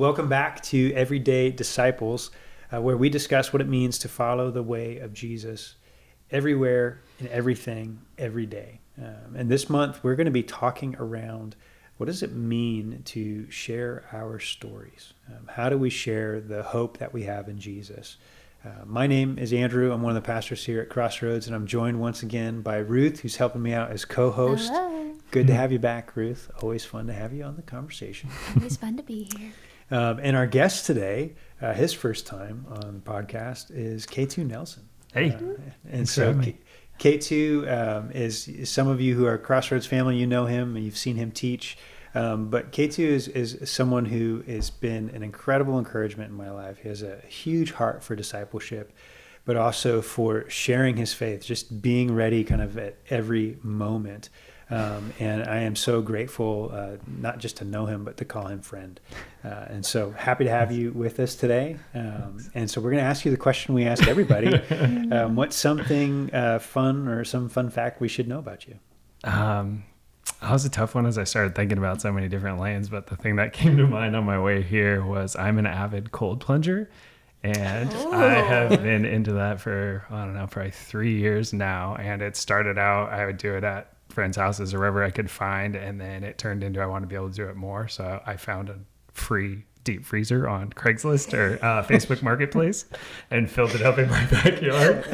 Welcome back to Everyday Disciples, where we discuss what it means to follow the way of Jesus everywhere, in everything, every day. And this month, we're going to be talking around what does it mean to share our stories? How do we share the hope that we have in Jesus? My name is Andrew. I'm one of the pastors here at Crossroads, and I'm joined once again by Ruth, who's helping me out as co-host. Hello. Good to have you back, Ruth. Always fun to have you on the conversation. Always fun to be here. And our guest today, his first time on the podcast, is K2 Nelson. Hey. And so K2 is some of you who are Crossroads family, you know him and you've seen him teach. But K2 is someone who has been an incredible encouragement in my life. He has a huge heart for discipleship, but also for sharing his faith, just being ready kind of at every moment. And I am so grateful, not just to know him, but to call him friend. And so happy to have you with us today. And so we're going to ask you the question we ask everybody. What's something fun or some fun fact we should know about you? That was a tough one as I started thinking about so many different lanes, but the thing that came to mind on my way here was I'm an avid cold plunger. And I have been into that for, I don't know, probably 3 years now. And it started out, I would do it at friends' houses or wherever I could find. And then it turned into I want to be able to do it more. So I found a free deep freezer on Craigslist or Facebook Marketplace and filled it up in my backyard.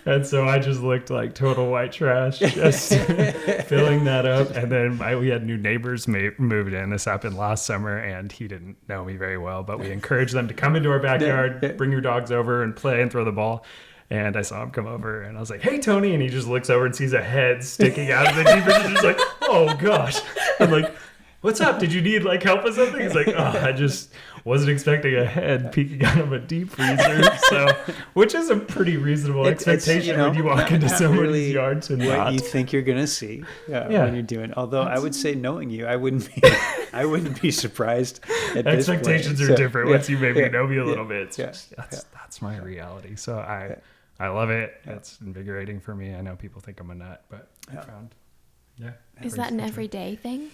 And so I just looked like total white trash, just filling that up. And then we had new neighbors moved in. This happened last summer, and he didn't know me very well, but we encouraged them to come into our backyard, bring your dogs over and play and throw the ball. And I saw him come over, and I was like, "Hey, Tony!" And he just looks over and sees a head sticking out of the deep freezer. He's like, "Oh gosh!" I'm like, "What's up? Did you need like help with something?" He's like, "Oh, I just wasn't expecting a head peeking out of a deep freezer." So, which is a pretty reasonable expectation when you walk into somebody's really yard to what not. you think you're gonna see when you're doing. Although I would say, knowing you, I wouldn't be surprised. At Expectations this are point. different once you maybe know me a little bit. It's That's my reality. So I love it. It's invigorating for me. I know people think I'm a nut, but I found, Is that an everyday thing?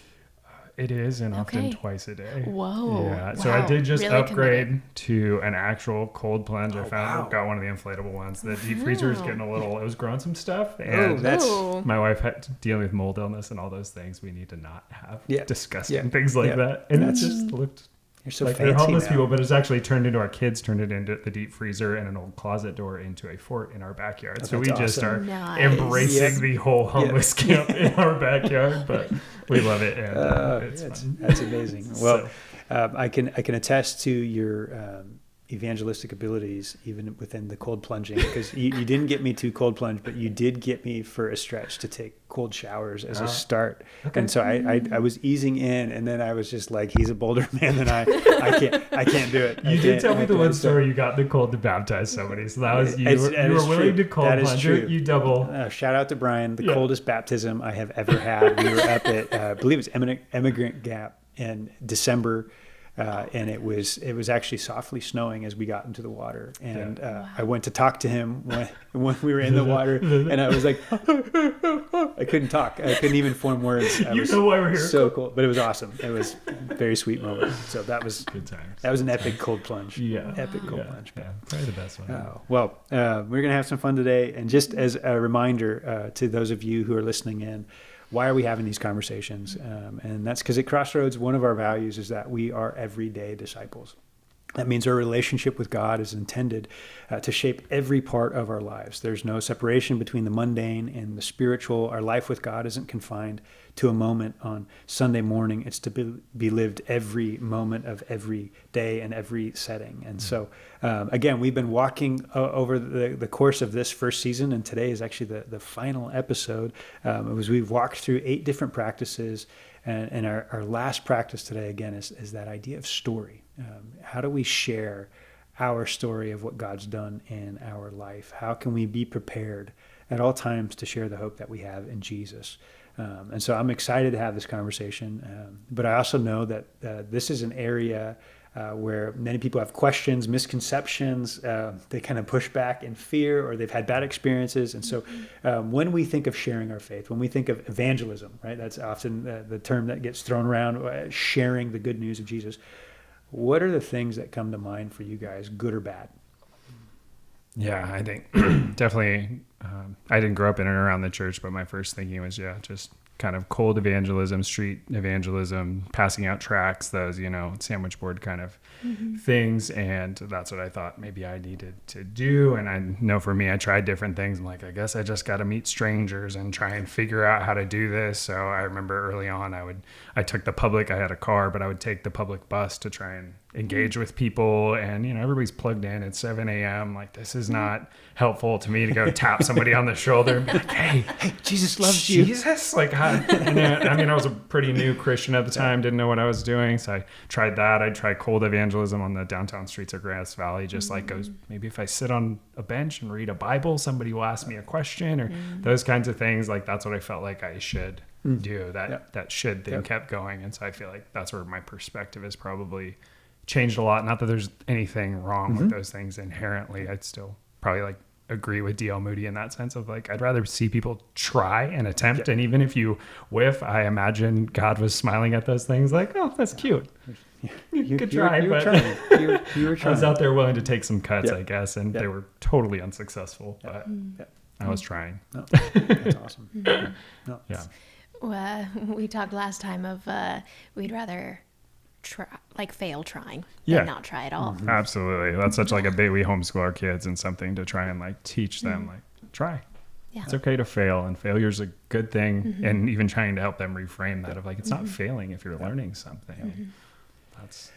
It is, and often twice a day. Whoa. Yeah. So I did just really upgrade committed. to an actual cold plunge. I got one of the inflatable ones. The deep freezer is getting it was growing some stuff. And my wife had dealing with mold illness and all those things. We need to not have disgusting things like that. And it just looked You're so like fancy they're homeless now. people, but it's actually turned into our kids turned it into the deep freezer and an old closet door into a fort in our backyard. So we just are embracing the whole homeless camp in our backyard, but we love it. And it's fun. That's amazing. Well, I can attest to your evangelistic abilities even within the cold plunging, because you didn't get me to cold plunge, but you did get me for a stretch to take cold showers as a start. And so I was easing in, and then I was just like, he's a bolder man than I can't do it. You did tell me the one story you got the cold to baptize somebody, so that was you were willing to cold plunge it. You double. Shout out to Brian, the coldest baptism I have ever had. We were up at I believe it's Emigrant Gap in December. And it was actually softly snowing as we got into the water. And I went to talk to him when we were in the water, and I was like, I couldn't talk. I couldn't even form words. You know why we're here. So cool. But it was awesome. It was a very sweet moment. So that was good times. That was an epic cold plunge. Yeah. Epic cold plunge. Yeah. Probably the best one. Well, we're going to have some fun today. And just as a reminder to those of you who are listening in, why are we having these conversations? And that's because at Crossroads, one of our values is that we are everyday disciples. That means our relationship with God is intended to shape every part of our lives. There's no separation between the mundane and the spiritual. Our life with God isn't confined to a moment on Sunday morning. It's to be lived every moment of every day and every setting. And so, again, we've been walking over the course of this first season, and today is actually the final episode. We've walked through 8 different practices, and our last practice today, again, is that idea of story. How do we share our story of what God's done in our life? How can we be prepared at all times to share the hope that we have in Jesus? And so I'm excited to have this conversation, but I also know that this is an area where many people have questions, misconceptions, they kind of push back in fear, or they've had bad experiences. And so when we think of sharing our faith, when we think of evangelism, right, that's often the term that gets thrown around, sharing the good news of Jesus. what are the things that come to mind for you guys, good or bad? Yeah, I think definitely, I didn't grow up in and around the church, but my first thinking was, just kind of cold evangelism, street evangelism, passing out tracts, those, sandwich board kind of things. And that's what I thought maybe I needed to do. And I know for me, I tried different things. I'm like, I guess I just got to meet strangers and try and figure out how to do this. So I remember early on, I had a car, but I would take the public bus to try and engage with people. And, everybody's plugged in at 7 a.m. Like, this is not helpful to me to go tap somebody on the shoulder and be like, hey, Jesus loves you. Jesus? Like, I was a pretty new Christian at the time, didn't know what I was doing. So I tried that. I tried cold evangelism on the downtown streets of Grass Valley. Just like goes, maybe if I sit on a bench and read a Bible, somebody will ask me a question or those kinds of things. Like, that's what I felt like I should do. That should thing kept going. And so I feel like that's where my perspective has probably changed a lot. Not that there's anything wrong with those things inherently. I'd still probably agree with D.L. Moody in that sense of I'd rather see people try and attempt. And even if you whiff, I imagine God was smiling at those things oh, that's cute. Good try, you were but trying. You were trying. I was out there willing to take some cuts, I guess, and they were totally unsuccessful, but I was trying. No, that's awesome. No. Yeah. Well, we talked last time of we'd rather fail trying Yeah. than not try at all. Absolutely. That's such a big, we homeschool our kids and something to try and teach them, try. Yeah. It's okay to fail, and failure's a good thing. And even trying to help them reframe that of it's not failing if you're learning something.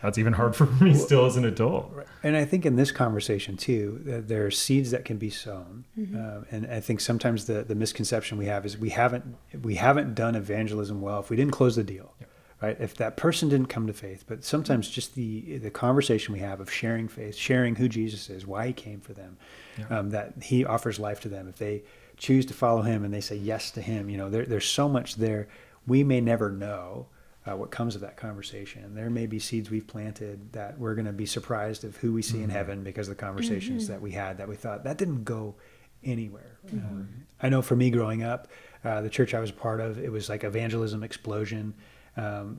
That's even hard for me still as an adult. And I think in this conversation too, there are seeds that can be sown. And I think sometimes the misconception we have is we haven't done evangelism well if we didn't close the deal. Yep. Right? If that person didn't come to faith, but sometimes just the conversation we have of sharing faith, sharing who Jesus is, why he came for them, that he offers life to them. If they choose to follow him and they say yes to him, there's so much there. We may never know what comes of that conversation. There may be seeds we've planted that we're going to be surprised of who we see in heaven because of the conversations that we had that we thought that didn't go anywhere. I know for me growing up, the church I was a part of, it was like evangelism explosion.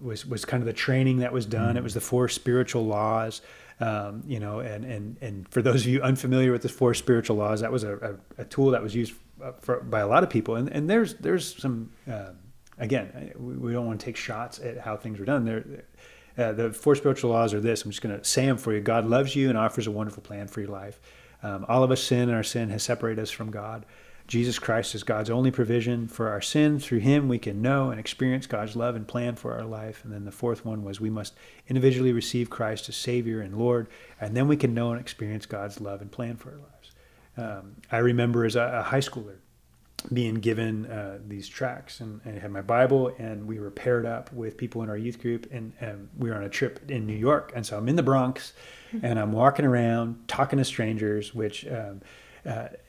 Was kind of the training that was done. It was the 4 spiritual laws, and for those of you unfamiliar with the 4 spiritual laws, that was a tool that was used by a lot of people. And there's some, again, we don't want to take shots at how things were done. The 4 spiritual laws are this. I'm just going to say them for you. God loves you and offers a wonderful plan for your life. All of us sin, and our sin has separated us from God. Jesus Christ is God's only provision for our sin. Through him, we can know and experience God's love and plan for our life. And then the 4th one was we must individually receive Christ as Savior and Lord, and then we can know and experience God's love and plan for our lives. I remember as a high schooler being given these tracts, and I had my Bible, and we were paired up with people in our youth group, and we were on a trip in New York. And so I'm in the Bronx, and I'm walking around talking to strangers, which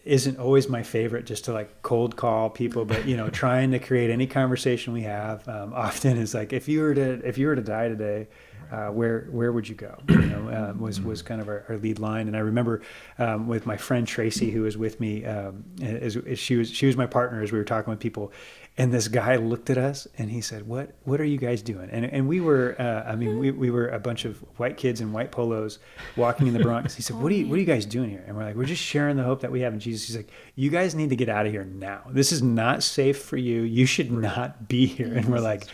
isn't always my favorite, just to cold call people, but trying to create any conversation we have often is if you were to die today, where would you go? Was kind of our lead line. And I remember with my friend Tracy, who was with me, as she was my partner as we were talking with people, and this guy looked at us and he said, "What are you guys doing?" And we were, we were a bunch of white kids in white polos walking in the Bronx. He said, "What are you guys doing here?" And we're like, "We're just sharing the hope that we have in Jesus." He's like, "You guys need to get out of here now. This is not safe for you. You should not be here." And we're like,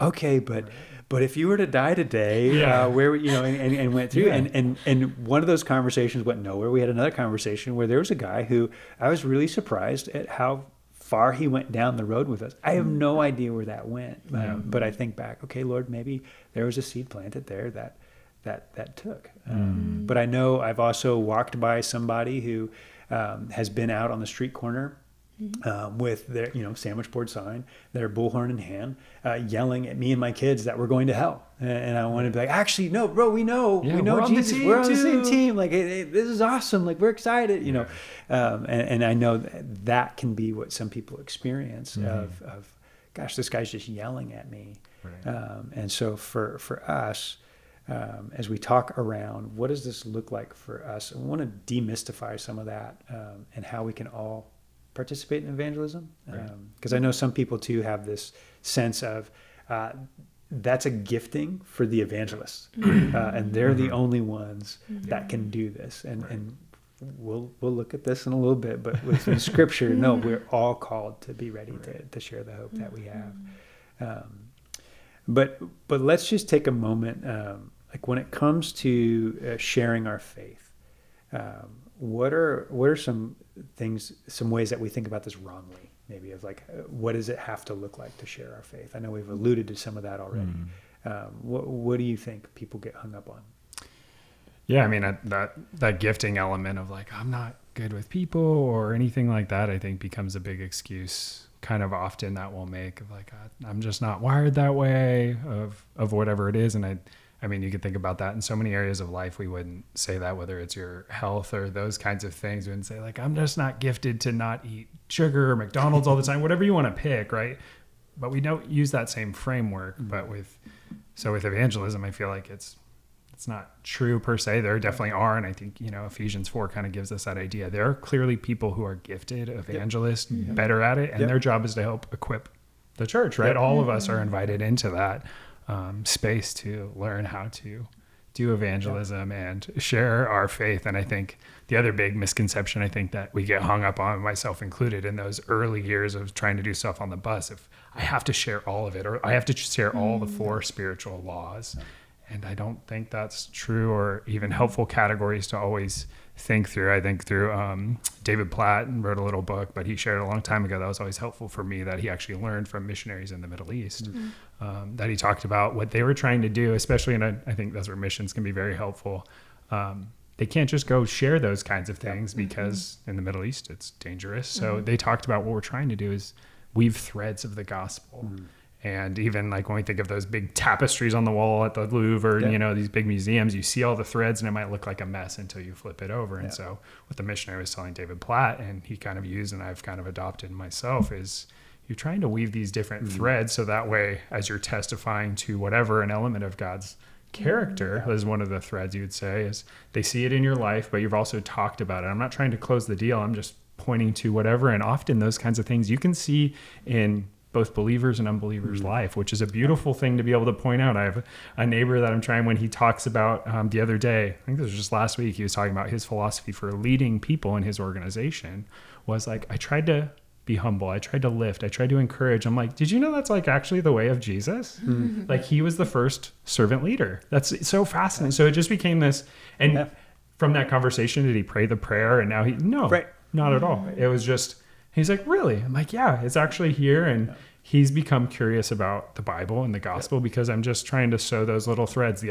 "Okay, but if you were to die today, where would and went through and one of those conversations went nowhere. We had another conversation where there was a guy who I was really surprised at how far he went down the road with us. I have no idea where that went, but I think back, okay, Lord, maybe there was a seed planted there that took. But I know I've also walked by somebody who has been out on the street corner with their sandwich board sign, their bullhorn in hand, yelling at me and my kids that we're going to hell. And I wanted to be like, actually, no, bro, we know Jesus. We're on the same team. Hey, this is awesome. We're excited, and I know that can be what some people experience of, gosh, this guy's just yelling at me. Right. And so for us, as we talk around, what does this look like for us? I want to demystify some of that and how we can all participate in evangelism. Because I know some people too have this sense of that's a gifting for the evangelists, and they're the only ones that can do this. And we'll look at this in a little bit, but within Scripture, no, we're all called to be ready to share the hope that we have. But let's just take a moment, like when it comes to sharing our faith. What are some things, some ways that we think about this wrongly? Maybe of like, what does it have to look like to share our faith? I know we've alluded to some of that already. What do you think people get hung up on? Yeah, I mean, that gifting element of like, I'm not good with people or anything like that, I think becomes a big excuse kind of often that we'll make of like, I'm just not wired that way of whatever it is. And I mean, you could think about that in so many areas of life. We wouldn't say that, whether it's your health or those kinds of things. We wouldn't say like, I'm just not gifted to not eat sugar or McDonald's all the time, whatever you want to pick, right? But we don't use that same framework. But with evangelism, I feel like it's not true per se. There definitely are. And I think, Ephesians 4 kind of gives us that idea. There are clearly people who are gifted evangelists, better at it. And their job is to help equip the church, right? All of us are invited into that space to learn how to do evangelism and share our faith. And I think the other big misconception I think that we get hung up on, myself included, in those early years of trying to do stuff on the bus, if I have to share all of it, or I have to share all the 4 spiritual laws. And I don't think that's true or even helpful categories to always think through. I think through David Platt wrote a little book, but he shared a long time ago that was always helpful for me, that he actually learned from missionaries in the Middle East, that he talked about what they were trying to do, especially, and I think that's where missions can be very helpful. They can't just go share those kinds of things because in the Middle East it's dangerous. So they talked about what we're trying to do is weave threads of the gospel. And even like when we think of those big tapestries on the wall at the Louvre, these big museums, you see all the threads and it might look like a mess until you flip it over. And so what the missionary was telling David Platt, and he kind of used and I've kind of adopted myself, is you're trying to weave these different threads so that way as you're testifying to whatever an element of God's character is one of the threads you would say, is they see it in your life, but you've also talked about it. I'm not trying to close the deal. I'm just pointing to whatever. And often those kinds of things you can see in both believers and unbelievers' life, which is a beautiful thing to be able to point out. I have a neighbor that I'm trying, when he talks about the other day, I think this was just last week, he was talking about his philosophy for leading people in his organization was like, I tried to be humble. I tried to lift. I tried to encourage. I'm like, did you know that's like actually the way of Jesus? Like he was the first servant leader. That's so fascinating. So it just became this. And from that conversation, did he pray the prayer? And now not at all. It was just, he's like, really? I'm like, yeah, it's actually here. And he's become curious about the Bible and the gospel because I'm just trying to sow those little threads.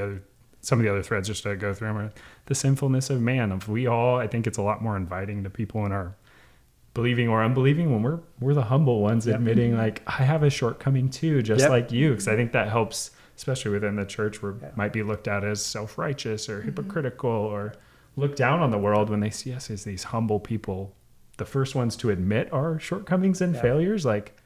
Some of the other threads just to go through them are the sinfulness of man. I think it's a lot more inviting to people in our believing or unbelieving when we're the humble ones admitting like, I have a shortcoming too, just like you. Because I think that helps, especially within the church where it might be looked at as self-righteous or hypocritical or looked down on the world when they see us as these humble people, the first ones to admit our shortcomings and failures. Like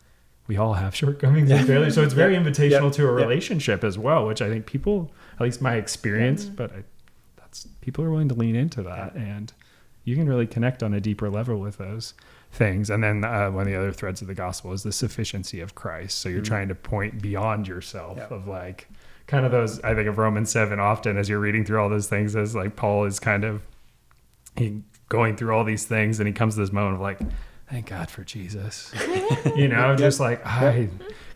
we all have shortcomings and failures. So it's very invitational to a relationship as well, which I think people, at least my experience, but people are willing to lean into that and you can really connect on a deeper level with those things. And then one of the other threads of the gospel is the sufficiency of Christ. So you're trying to point beyond yourself of like kind of those, I think of Romans 7 often as you're reading through all those things, as like Paul is kind of going through all these things and he comes to this moment of like, thank God for Jesus, just like,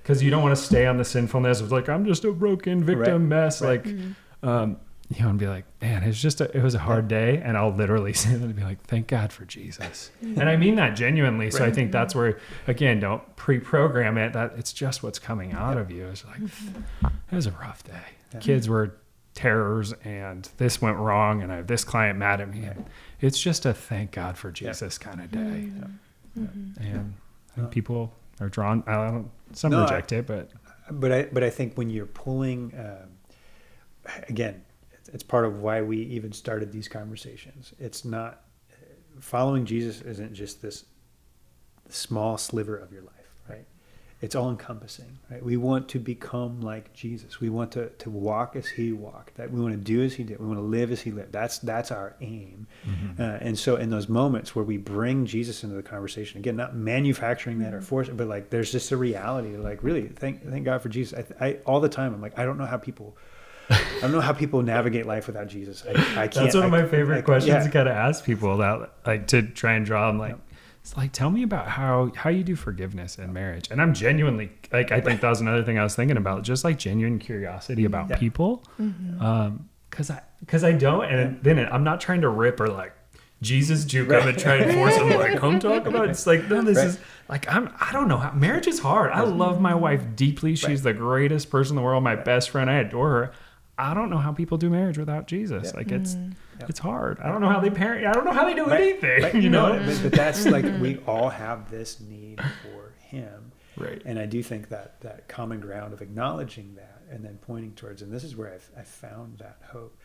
because you don't want to stay on the sinfulness of like, I'm just a broken victim mess. Like, and be like, man, it was a hard day. And I'll literally say that and be like, thank God for Jesus. And I mean that genuinely. So I think that's where, again, don't pre-program it, that it's just what's coming out of you. It's like, it was a rough day. Kids were terrors and this went wrong and I have this client mad at me. And it's just a thank God for Jesus kind of day. And I think people are drawn, some reject it, but I think when you're pulling, again, it's part of why we even started these conversations. It's not, following Jesus isn't just this small sliver of your life, right? it's all encompassing, right? We want to become like Jesus. We want to walk as he walked. That we want to do as he did. We want to live as he lived. That's our aim. And so in those moments where we bring Jesus into the conversation, again, not manufacturing that or forcing, but like there's just a reality. Like really, thank God for Jesus. I all the time I'm like, I don't know how people navigate life without Jesus. I can't. That's one of my favorite questions to kind of ask people about, like to try and draw them like. It's like, tell me about how you do forgiveness in marriage. And I'm genuinely, like, I think that was another thing I was thinking about, just like genuine curiosity about people. Cause I don't, and then I'm not trying to rip or like Jesus juke up and try and force him like, come talk about it. It's like, no, this is like, I don't know how, marriage is hard. I love my wife deeply. She's the greatest person in the world, my best friend. I adore her. I don't know how people do marriage without Jesus. Like it's hard. I don't know how they parent. I don't know how they do anything. You know, but that's like we all have this need for Him, right? And I do think that common ground of acknowledging that and then pointing towards, and this is where I found that hope.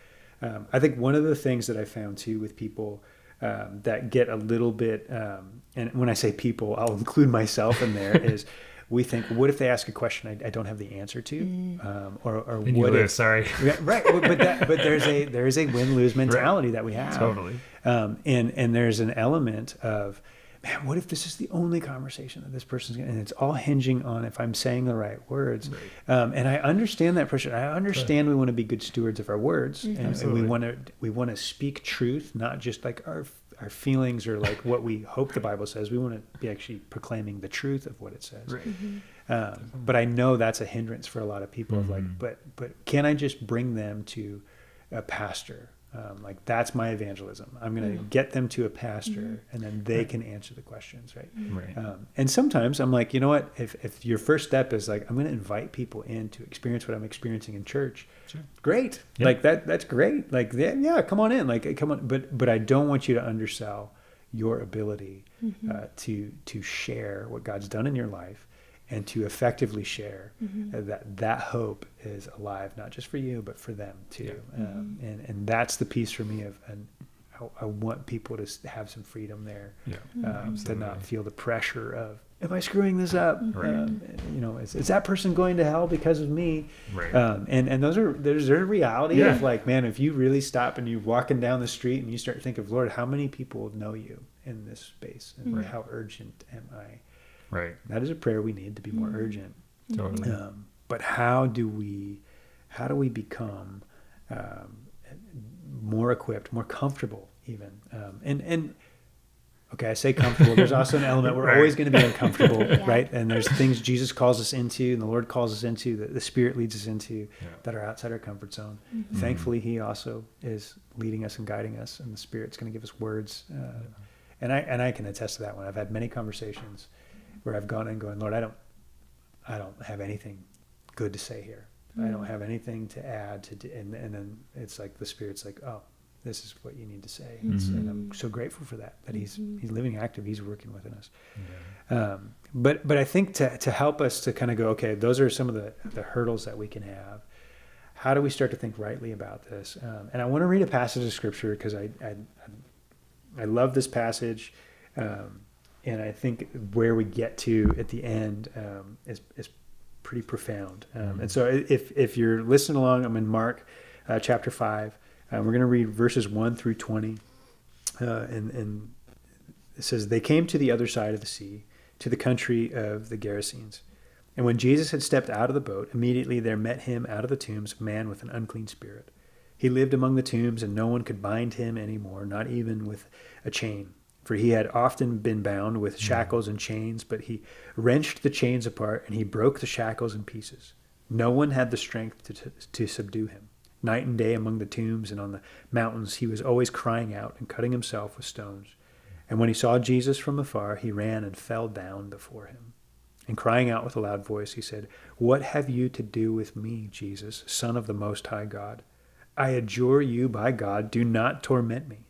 I think one of the things that I found too with people that get a little bit, and when I say people, I'll include myself in there, is. We think, what if they ask a question I don't have the answer to, or what if? Sorry, right? But there is a win-lose mentality that we have, totally. And there's an element of, man, what if this is the only conversation that this person's going, and it's all hinging on if I'm saying the right words. And I understand that pressure. I understand we want to be good stewards of our words, and we want to speak truth, not just like our feelings or like what we hope the Bible says. We want to be actually proclaiming the truth of what it says. But I know that's a hindrance for a lot of people of like, but can I just bring them to a pastor? Like that's my evangelism. I'm going to get them to a pastor and then they can answer the questions. Right. And sometimes I'm like, you know what, if your first step is like, I'm going to invite people in to experience what I'm experiencing in church. Great. Yep. Like that's great. Like, yeah, come on in, like, come on. But I don't want you to undersell your ability to share what God's done in your life and to effectively share that hope is alive, not just for you, but for them too. And that's the piece for me of, and I want people to have some freedom there, to not feel the pressure of, am I screwing this up? You know, is that person going to hell because of me? And there's a reality of like, man, if you really stop and you're walking down the street and you start to think of, Lord, how many people know you in this space, and how urgent am I? That is a prayer we need to be more urgent. Totally. But how do we become more equipped, more comfortable even? And okay, I say comfortable. There's also an element we're always going to be uncomfortable, right? And there's things Jesus calls us into and the Lord calls us into, that the Spirit leads us into, that are outside our comfort zone. Thankfully, He also is leading us and guiding us, and the Spirit's going to give us words. And I can attest to that one. I've had many conversations where I've gone and going, Lord, I don't have anything good to say here. I don't have anything to add to, and then it's like the Spirit's like, oh, this is what you need to say. And I'm so grateful for that He's living active. He's working within us. But I think to help us to kind of go, okay, those are some of the hurdles that we can have. How do we start to think rightly about this? And I want to read a passage of Scripture because I love this passage. And I think where we get to at the end is pretty profound. And so if you're listening along, I'm in Mark chapter 5. We're going to read verses 1 through 20. And it says, they came to the other side of the sea, to the country of the Gerasenes. And when Jesus had stepped out of the boat, immediately there met him out of the tombs a man with an unclean spirit. He lived among the tombs, and no one could bind him anymore, not even with a chain. For he had often been bound with shackles and chains, but he wrenched the chains apart, and he broke the shackles in pieces. No one had the strength to subdue him. Night and day among the tombs and on the mountains, he was always crying out and cutting himself with stones. And when he saw Jesus from afar, he ran and fell down before him. And crying out with a loud voice, he said, "What have you to do with me, Jesus, Son of the Most High God? I adjure you by God, do not torment me."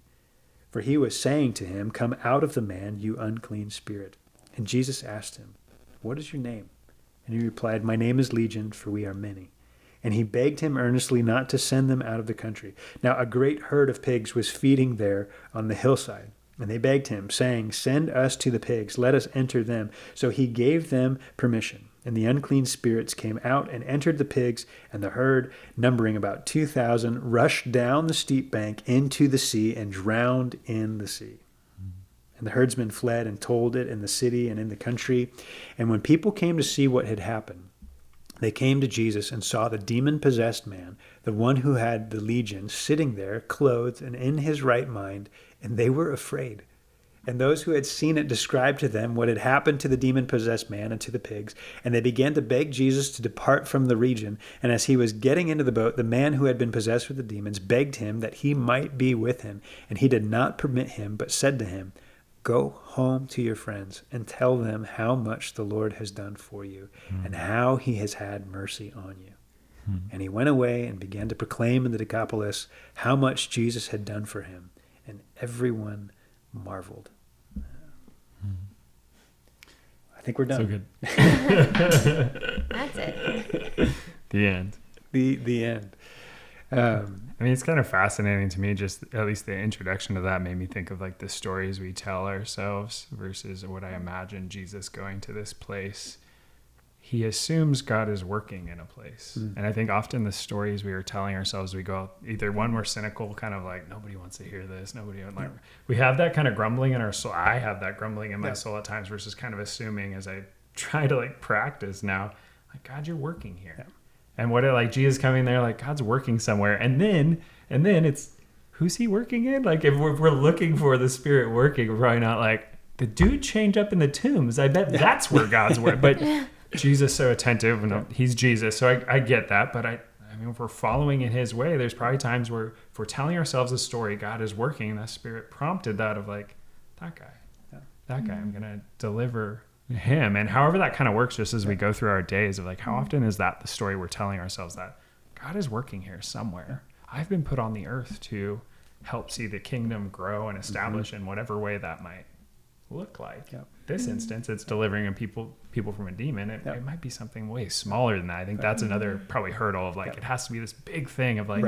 For he was saying to him, "Come out of the man, you unclean spirit." And Jesus asked him, "What is your name?" And he replied, "My name is Legion, for we are many." And he begged him earnestly not to send them out of the country. Now a great herd of pigs was feeding there on the hillside. And they begged him, saying, "Send us to the pigs, let us enter them." So he gave them permission. And the unclean spirits came out and entered the pigs, and the herd, numbering about 2,000, rushed down the steep bank into the sea and drowned in the sea. And the herdsmen fled and told it in the city and in the country. And when people came to see what had happened, they came to Jesus and saw the demon-possessed man, the one who had the legion, sitting there, clothed and in his right mind, and they were afraid. And those who had seen it described to them what had happened to the demon-possessed man and to the pigs. And they began to beg Jesus to depart from the region. And as he was getting into the boat, the man who had been possessed with the demons begged him that he might be with him. And he did not permit him, but said to him, "Go home to your friends and tell them how much the Lord has done for you and how he has had mercy on you." And he went away and began to proclaim in the Decapolis how much Jesus had done for him. And everyone marveled. I think we're done. So good. That's it. The end. The end. I mean, it's kind of fascinating to me, just at least the introduction to that made me think of like the stories we tell ourselves versus what I imagine Jesus going to this place. He assumes God is working in a place. And I think often the stories we are telling ourselves, we go either one, we're cynical, kind of like, nobody wants to hear this. Like, we have that kind of grumbling in our soul. I have that grumbling in my soul at times versus kind of assuming as I try to like practice now, like, God, you're working here. Yeah. And what like Jesus coming there, like God's working somewhere. And then it's, who's he working in? Like if we're looking for the Spirit working, we're probably not like, the dude chained up in the tombs. I bet that's where God's working. But Jesus so attentive, and he's Jesus, so I get that. But I mean, if we're following in his way, there's probably times where if we're telling ourselves a story, God is working, and that Spirit prompted that of like, that guy, I'm going to deliver him. And however that kind of works just as we go through our days of like, how often is that the story we're telling ourselves that God is working here somewhere? I've been put on the earth to help see the kingdom grow and establish in whatever way that might look like. This instance, it's delivering people from a demon. It might be something way smaller than that. I think that's another probably hurdle of like, it has to be this big thing of like,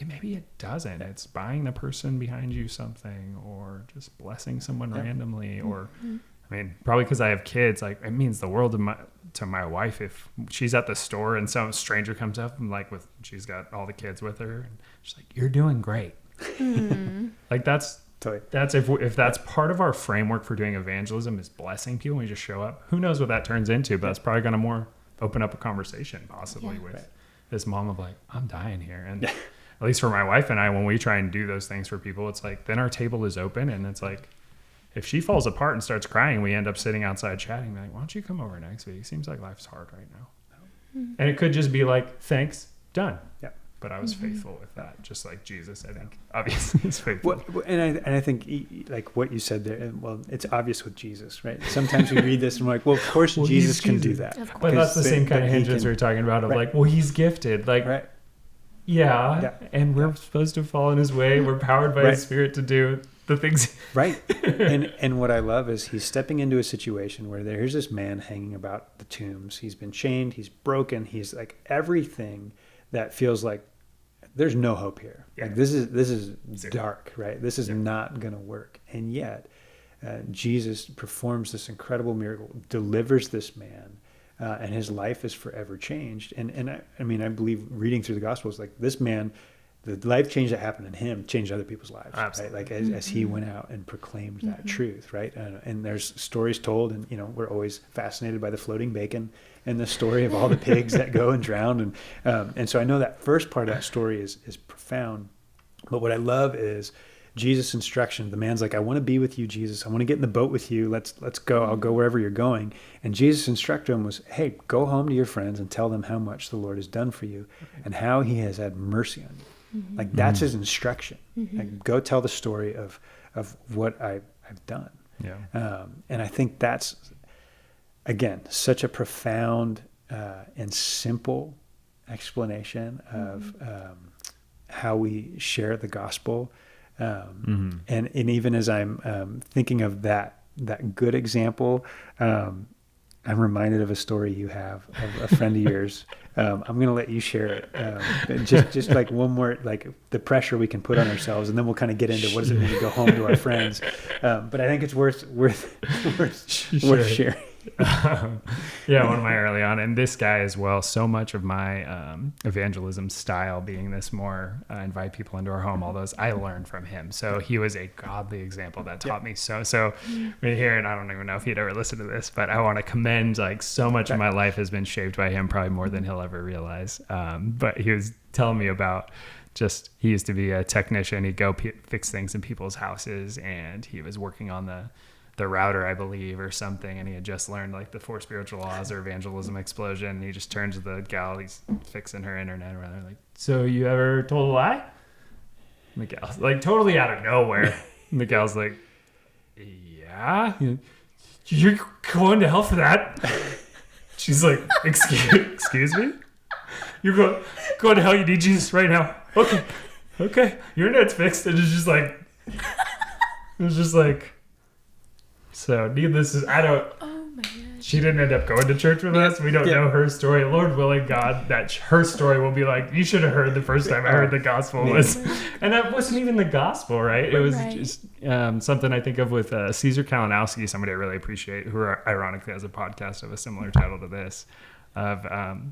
maybe it doesn't. It's buying the person behind you something, or just blessing someone randomly, or I mean, probably because I have kids, like it means the world to my wife if she's at the store and some stranger comes up and like she's got all the kids with her and she's like, "You're doing great." Like that's if that's part of our framework for doing evangelism is blessing people. We just show up. Who knows what that turns into? But it's probably going to more open up a conversation possibly with this mom of like, I'm dying here, and at least for my wife and I, when we try and do those things for people, it's like then our table is open, and it's like, if she falls apart and starts crying, we end up sitting outside chatting, like, why don't you come over next week? Seems like life's hard right now. And it could just be like, thanks, done. Yeah. But I was faithful with that, just like Jesus, I think. Obviously, is faithful. Well, and I think, like what you said there, well, it's obvious with Jesus, right? Sometimes we read this and we're like, well, of course Jesus can do that. But that's the same kind of hindrance we're talking about of like, well, he's gifted. Like, and we're supposed to fall in his way. We're powered by his Spirit to do the things. And what I love is he's stepping into a situation where there's this man hanging about the tombs. He's been chained. He's broken. He's like everything that feels like there's no hope here. Like this is dark, right? This is not going to work. And yet Jesus performs this incredible miracle, delivers this man, and his life is forever changed. And I mean, I believe reading through the Gospels, like this man, the life change that happened in him changed other people's lives. Absolutely. Right? Like as he went out and proclaimed that truth, right? And there's stories told, and we're always fascinated by the floating bacon and the story of all the pigs that go and drown. And so I know that first part of that story is profound. But what I love is Jesus' instruction. The man's like, I want to be with you, Jesus. I want to get in the boat with you. Let's go. I'll go wherever you're going. And Jesus' instruction was, hey, go home to your friends and tell them how much the Lord has done for you and how he has had mercy on you. Like that's his instruction. Like, go tell the story of what I've done. And I think that's, again, such a profound and simple explanation of how we share the gospel. And even as I'm thinking of that good example, I'm reminded of a story you have of a friend of yours. I'm going to let you share it. Just like one more, like the pressure we can put on ourselves, and then we'll kind of get into what does it mean to go home to our friends. But I think it's worth sharing. Yeah, one of my early on, and this guy as well. So much of my evangelism style being this more invite people into our home, all those I learned from him. So he was a godly example that taught me so. So right here, and I don't even know if he'd ever listen to this, but I want to commend like so much of my life has been shaped by him, probably more than he'll ever realize. But he was telling me about he used to be a technician. He'd go fix things in people's houses, and he was working on the router, I believe, or something, and he had just learned like the 4 spiritual laws or evangelism explosion, and he just turns to the gal he's fixing her internet around, like, so you ever told a lie? And the gal's like, totally out of nowhere. And the gal's like, yeah, you're going to hell for that? She's like, excuse me? You're going to hell, you need Jesus right now. Okay, your internet's fixed. And it's just like, so needless is, Oh my gosh. she didn't end up going to church with us. We don't know her story. Lord willing, God, that her story will be like, you should have heard the first time I heard the gospel was, and that wasn't even the gospel, right? It was just something I think of with Caesar Kalinowski, somebody I really appreciate, who ironically has a podcast of a similar title to this, of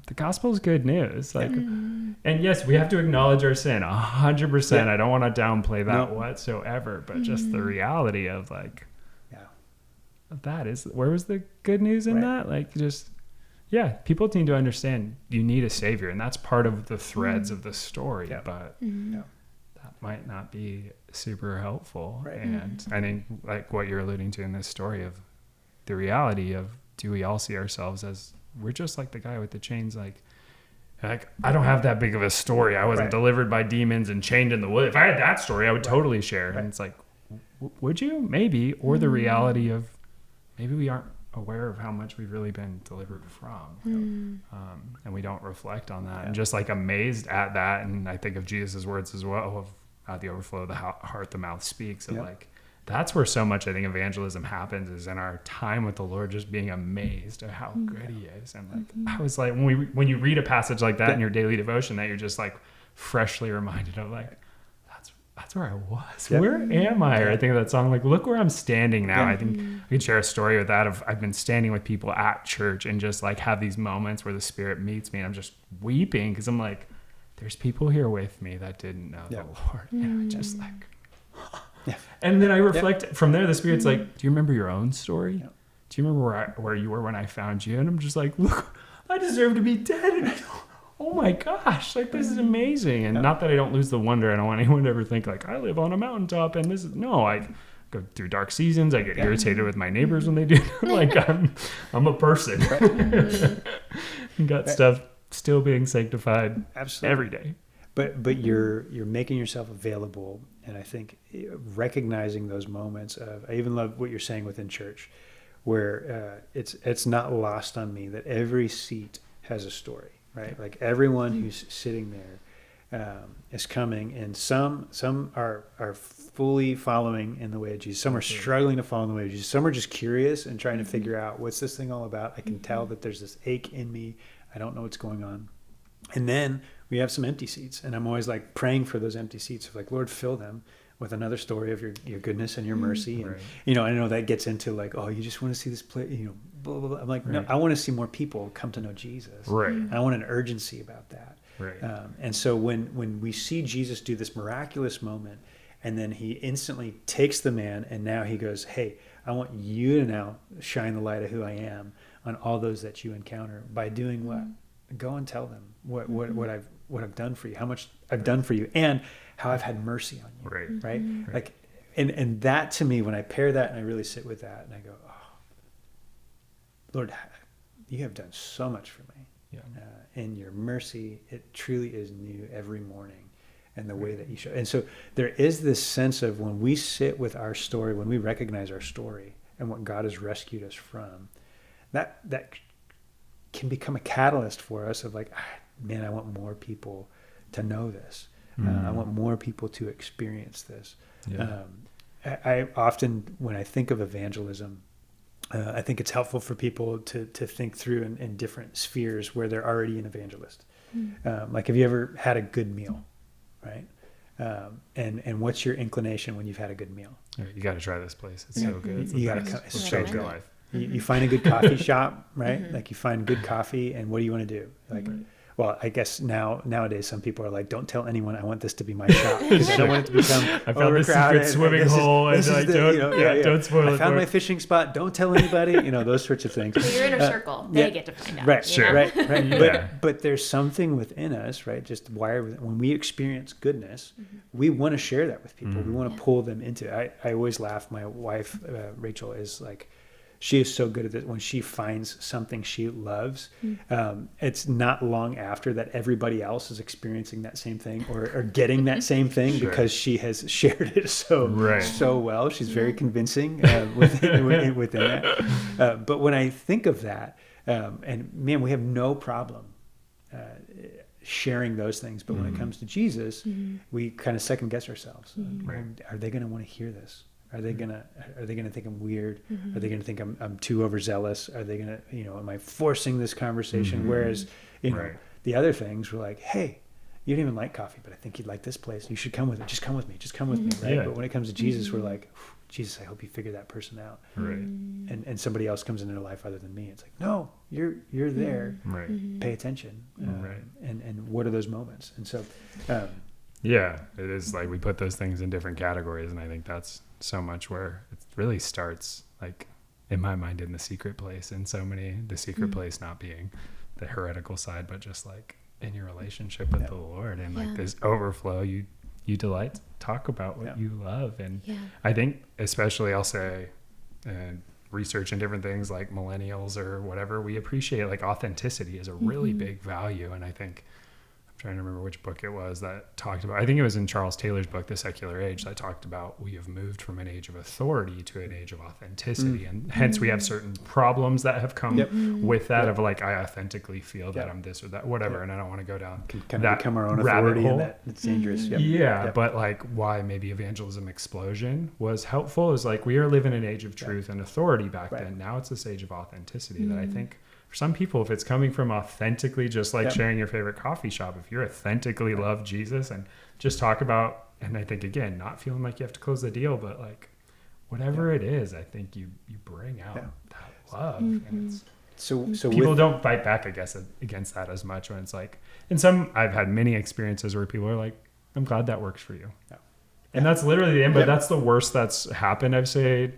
the gospel is good news. Like, and yes, we have to acknowledge our sin 100%. I don't want to downplay that whatsoever, but just the reality of like, that is, where was the good news in that? Like, just, people need to understand you need a savior, and that's part of the threads of the story, but that might not be super helpful. And I think like what you're alluding to in this story of the reality of, do we all see ourselves as, we're just like the guy with the chains, like I don't have that big of a story. I wasn't delivered by demons and chained in the wood. If I had that story, I would totally share. And it's like, would you? Maybe. Or the reality of, maybe we aren't aware of how much we've really been delivered from. And we don't reflect on that. And just like amazed at that. And I think of Jesus' words as well, of out the overflow of the heart, the mouth speaks. Of like, that's where so much I think evangelism happens, is in our time with the Lord, just being amazed at how good he is. And like, I was like, when you read a passage like that in your daily devotion, that you're just like freshly reminded of like, that's where I was. Where am I? Or I think of that song, like, look where I'm standing now. I think I could share a story with that of, I've been standing with people at church and just like have these moments where the Spirit meets me, and I'm just weeping because I'm like, there's people here with me that didn't know the Lord. And I just like, and then I reflect from there, the Spirit's like, do you remember your own story? Do you remember where you were when I found you? And I'm just like, look, I deserve to be dead. And oh my gosh, like, this is amazing. And not that I don't lose the wonder. I don't want anyone to ever think like I live on a mountaintop and this is, no, I go through dark seasons. I get irritated with my neighbors when they do. Like, I'm a person. Got stuff still being sanctified every day. But you're making yourself available. And I think recognizing those moments of, I even love what you're saying within church, where it's not lost on me that every seat has a story. Right, like everyone who's sitting there is coming, and some are fully following in the way of Jesus. Some are struggling to follow in the way of Jesus. Some are just curious and trying to figure out, what's this thing all about? I can tell that there's this ache in me. I don't know what's going on. And then we have some empty seats, and I'm always like praying for those empty seats of like, Lord, fill them with another story of your goodness and your mercy. And I know that gets into like, oh, you just want to see this play, blah, blah, blah. I'm like, no, I want to see more people come to know Jesus. And I want an urgency about that. And so when we see Jesus do this miraculous moment, and then he instantly takes the man, and now he goes, hey, I want you to now shine the light of who I am on all those that you encounter by doing what? Go and tell them what I've done for you, how much I've done for you, and how I've had mercy on you. Right? Like, and that to me, when I pair that and I really sit with that and I go, oh, Lord, you have done so much for me. And your mercy, it truly is new every morning, and the way that you show. And so there is this sense of, when we sit with our story, when we recognize our story and what God has rescued us from, that can become a catalyst for us of like, man, I want more people to know this. I want more people to experience this. I often, when I think of evangelism, I think it's helpful for people to think through in different spheres where they're already an evangelist. Like, have you ever had a good meal, right? And what's your inclination when you've had a good meal? You got to try this place. It's so good. It's you got to to come. It's so good. Life. You find a good coffee shop, right? Like you find good coffee, and what do you want to do? Like, well, I guess nowadays some people are like, don't tell anyone I want this to be my shop, because I don't want it to become I found the secret swimming hole, and like, don't spoil it. I found my fishing spot. Don't tell anybody. Those sorts of things. So your inner circle, they get to find out. Right, you know? right. Yeah. But there's something within us, right? Just wired. When we experience goodness, we want to share that with people. We want to pull them into it. I always laugh. My wife, Rachel, is like, she is so good at it. When she finds something she loves, it's not long after that everybody else is experiencing that same thing or getting that same thing because she has shared it so well. She's very convincing within that. But when I think of that, and man, we have no problem sharing those things. But when it comes to Jesus, we kind of second guess ourselves. Are they going to want to hear this? Are they gonna think I'm weird? Are they gonna think I'm too overzealous? Are they gonna, am I forcing this conversation? Whereas, the other things were like, hey, you don't even like coffee, but I think you'd like this place. You should come with it. Just come with me. Just come with me. Right. Yeah. But when it comes to Jesus, we're like, Jesus, I hope you figure that person out. Right. And somebody else comes into their life other than me. It's like, no, you're there. Right. Pay attention. And what are those moments? And so, yeah, it is like we put those things in different categories, and I think that's so much where it really starts, like in my mind, in the secret place, and the secret place not being the heretical side, but just like in your relationship with the Lord, and like this overflow, you delight to talk about what you love. And I think especially I'll say research and different things like millennials or whatever, we appreciate like authenticity is a really big value. And I think trying to remember which book it was that talked about, I think it was in Charles Taylor's book, The Secular Age, that talked about we have moved from an age of authority to an age of authenticity. And hence we have certain problems that have come with that of like, I authentically feel that I'm this or that, whatever. And I don't want to go down kind that of become our own authority, hole. and it's dangerous. But like why maybe evangelism explosion was helpful is like we are living in an age of truth and authority back then. Now it's this age of authenticity that I think for some people, if it's coming from authentically, just like sharing your favorite coffee shop, if you authentically love Jesus and just talk about, and I think again, not feeling like you have to close the deal, but like whatever it is, I think you bring out that love. And it's, so people don't fight back, I guess, against that as much when it's like, I've had many experiences where people are like, I'm glad that works for you. And that's literally the end, but that's the worst that's happened, I'd say,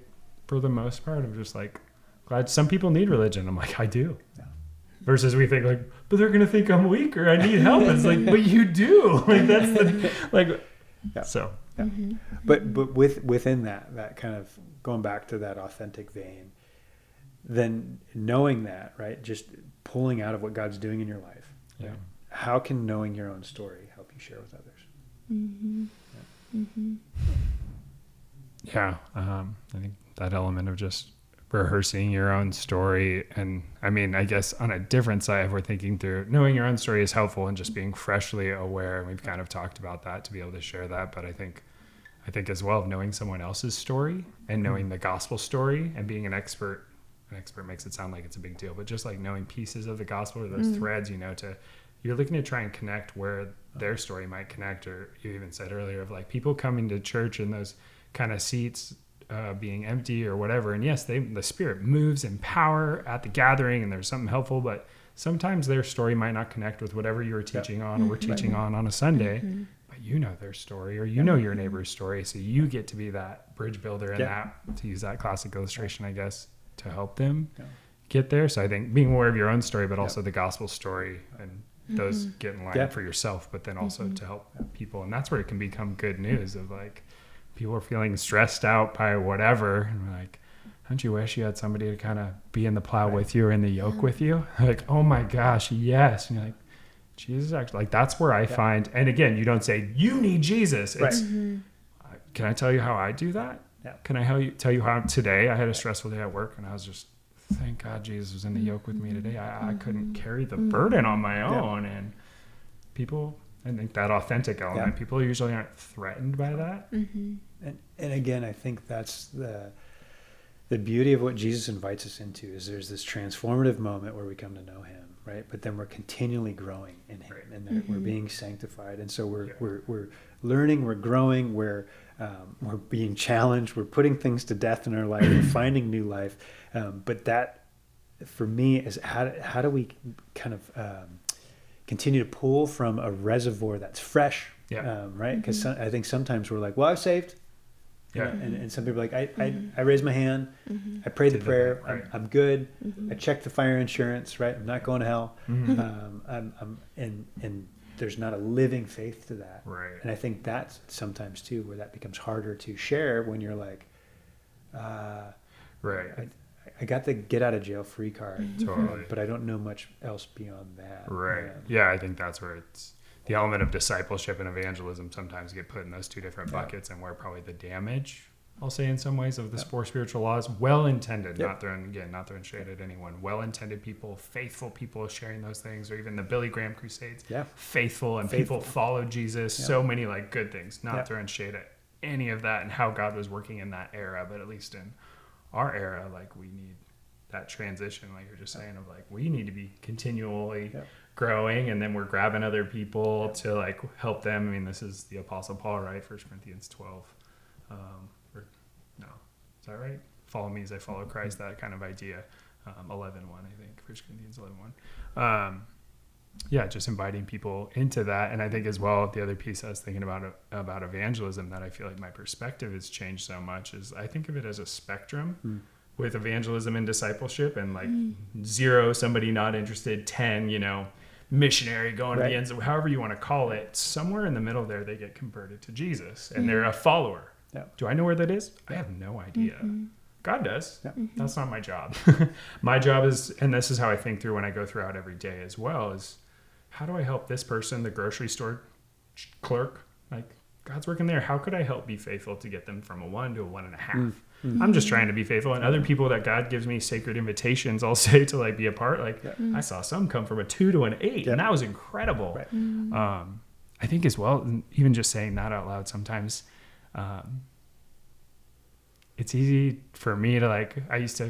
for the most part. I'm just like, glad some people need religion. I'm like, I do. Versus we think like, but they're gonna think I'm weak or I need help. It's like, but you do. Like that's the like. So. But within that kind of going back to that authentic vein, then knowing that, right, just pulling out of what God's doing in your life. Yeah. Right? How can knowing your own story help you share with others? I think that element of just rehearsing your own story, and I mean, I guess on a different side, if we're thinking through knowing your own story is helpful and just being freshly aware, and we've kind of talked about that to be able to share that, but I think as well of knowing someone else's story and knowing the gospel story and being an expert makes it sound like it's a big deal, but just like knowing pieces of the gospel or those threads, you're looking to try and connect where their story might connect. Or you even said earlier of like people coming to church in those kind of seats being empty or whatever. And yes, the Spirit moves in power at the gathering and there's something helpful, but sometimes their story might not connect with whatever you were teaching on or we're teaching on a Sunday, but their story or your neighbor's story. So you get to be that bridge builder and that, to use that classic illustration, I guess, to help them get there. So I think being aware of your own story, but also the gospel story, and those get in line for yourself, but then also to help people. And that's where it can become good news of like, people are feeling stressed out by whatever, and we're like, don't you wish you had somebody to kind of be in the plow with you or in the yoke with you? Like, oh my gosh, yes. And you're like, Jesus, actually, like that's where I find, and again, you don't say you need Jesus. It's, can I tell you how I do that? Can I tell you how today I had a stressful day at work and I was just, thank God Jesus was in the yoke with me today. I couldn't carry the burden on my own. And people, I think that authentic element, people usually aren't threatened by that. And again, I think that's the beauty of what Jesus invites us into is there's this transformative moment where we come to know him. right? But then we're continually growing in Him, and that we're being sanctified, and so we're learning, we're growing, we're being challenged, we're putting things to death in our life, we're finding new life. But that, for me, is how do we kind of continue to pull from a reservoir that's fresh, right? Because I think sometimes we're like, well, I'm saved. Yeah. And some people are like, I raised my hand, I prayed the prayer, right. I'm good, I checked the fire insurance, right? I'm not going to hell. And there's not a living faith to that. Right. And I think that's sometimes too where that becomes harder to share when you're like, right. I got the get out of jail free card, Totally. but I don't know much else beyond that. Right. Yeah, I think that's where it's the element of discipleship and evangelism sometimes get put in those two different buckets, and where probably the damage, I'll say in some ways, of the four spiritual laws, well-intended, not throwing shade at anyone, well-intended people, faithful people sharing those things, or even the Billy Graham Crusades, faithful people followed Jesus, so many like good things, not throwing shade at any of that and how God was working in that era, but at least in our era, like we need that transition, like you're just saying, of like we need to be continually growing, and then we're grabbing other people to like help them. I mean, this is the Apostle Paul, right? 1 Corinthians 12. No, is that right? Follow me as I follow Christ, that kind of idea. 11:1, I think, 1 Corinthians 11:1. Yeah, just inviting people into that. And I think as well, the other piece I was thinking about evangelism that I feel like my perspective has changed so much is I think of it as a spectrum with evangelism and discipleship, and like 0, somebody not interested, 10, missionary going to the ends of however you want to call it. Somewhere in the middle there, they get converted to Jesus and they're a follower. Yeah. Do I know where that is? I have no idea. God does. Yeah. That's not my job. My job is, and this is how I think through when I go throughout every day as well, is how do I help this person, the grocery store clerk? Like, God's working there. How could I help be faithful to get them from a 1 to a 1.5? I'm just trying to be faithful. And other people that God gives me sacred invitations, I'll say, to like be a part. Like I saw some come from a 2 to an 8, and that was incredible. Right. I think as well, even just saying that out loud sometimes, it's easy for me to like, I used to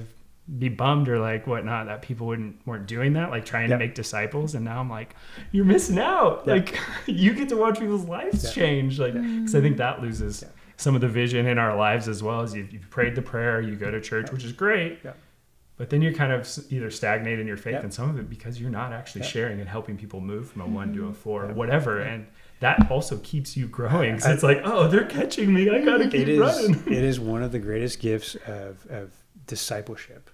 be bummed or like whatnot that people weren't doing that, like trying to make disciples. And now I'm like, you're missing out. Like you get to watch people's lives change. Like, cause I think that loses some of the vision in our lives as well. As you've prayed the prayer, you go to church, which is great. But then you're kind of either stagnate in your faith and some of it because you're not actually sharing and helping people move from a 1 to a 4 or whatever. And that also keeps you growing. So it's like, oh, they're catching me. I got to keep running. It is one of the greatest gifts of discipleship,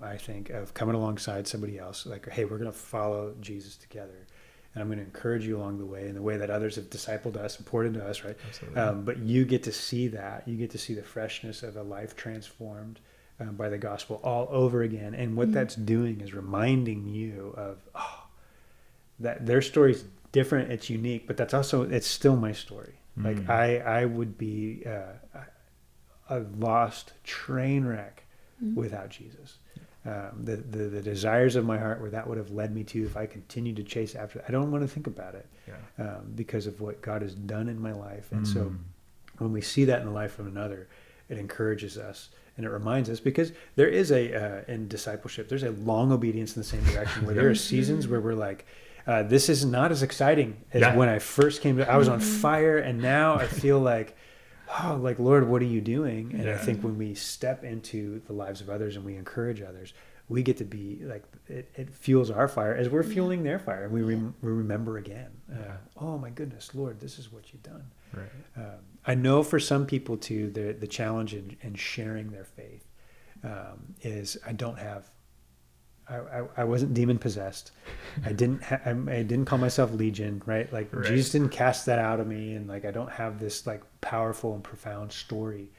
I think, of coming alongside somebody else. Like, hey, we're going to follow Jesus together. And I'm going to encourage you along the way in the way that others have discipled us and poured into us, right? But you get to see that. You get to see the freshness of a life transformed by the gospel all over again. And what that's doing is reminding you of, that their story's different, it's unique, but that's also, it's still my story. Like I would be a lost train wreck without Jesus. The desires of my heart where that would have led me to if I continued to chase after, I don't want to think about it because of what God has done in my life. And so when we see that in the life of another, it encourages us and it reminds us, because there is in discipleship, there's a long obedience in the same direction where there are seasons where we're like, this is not as exciting as when I first came to, I was on fire, and now I feel like, oh, like, Lord, what are you doing? And I think when we step into the lives of others and we encourage others, we get to be like, it fuels our fire as we're fueling their fire. And we remember again, oh my goodness, Lord, this is what you've done. Right. I know for some people too, the challenge in sharing their faith is I wasn't demon possessed. I didn't call myself Legion, right? Like Jesus didn't cast that out of me, and like I don't have this like powerful and profound story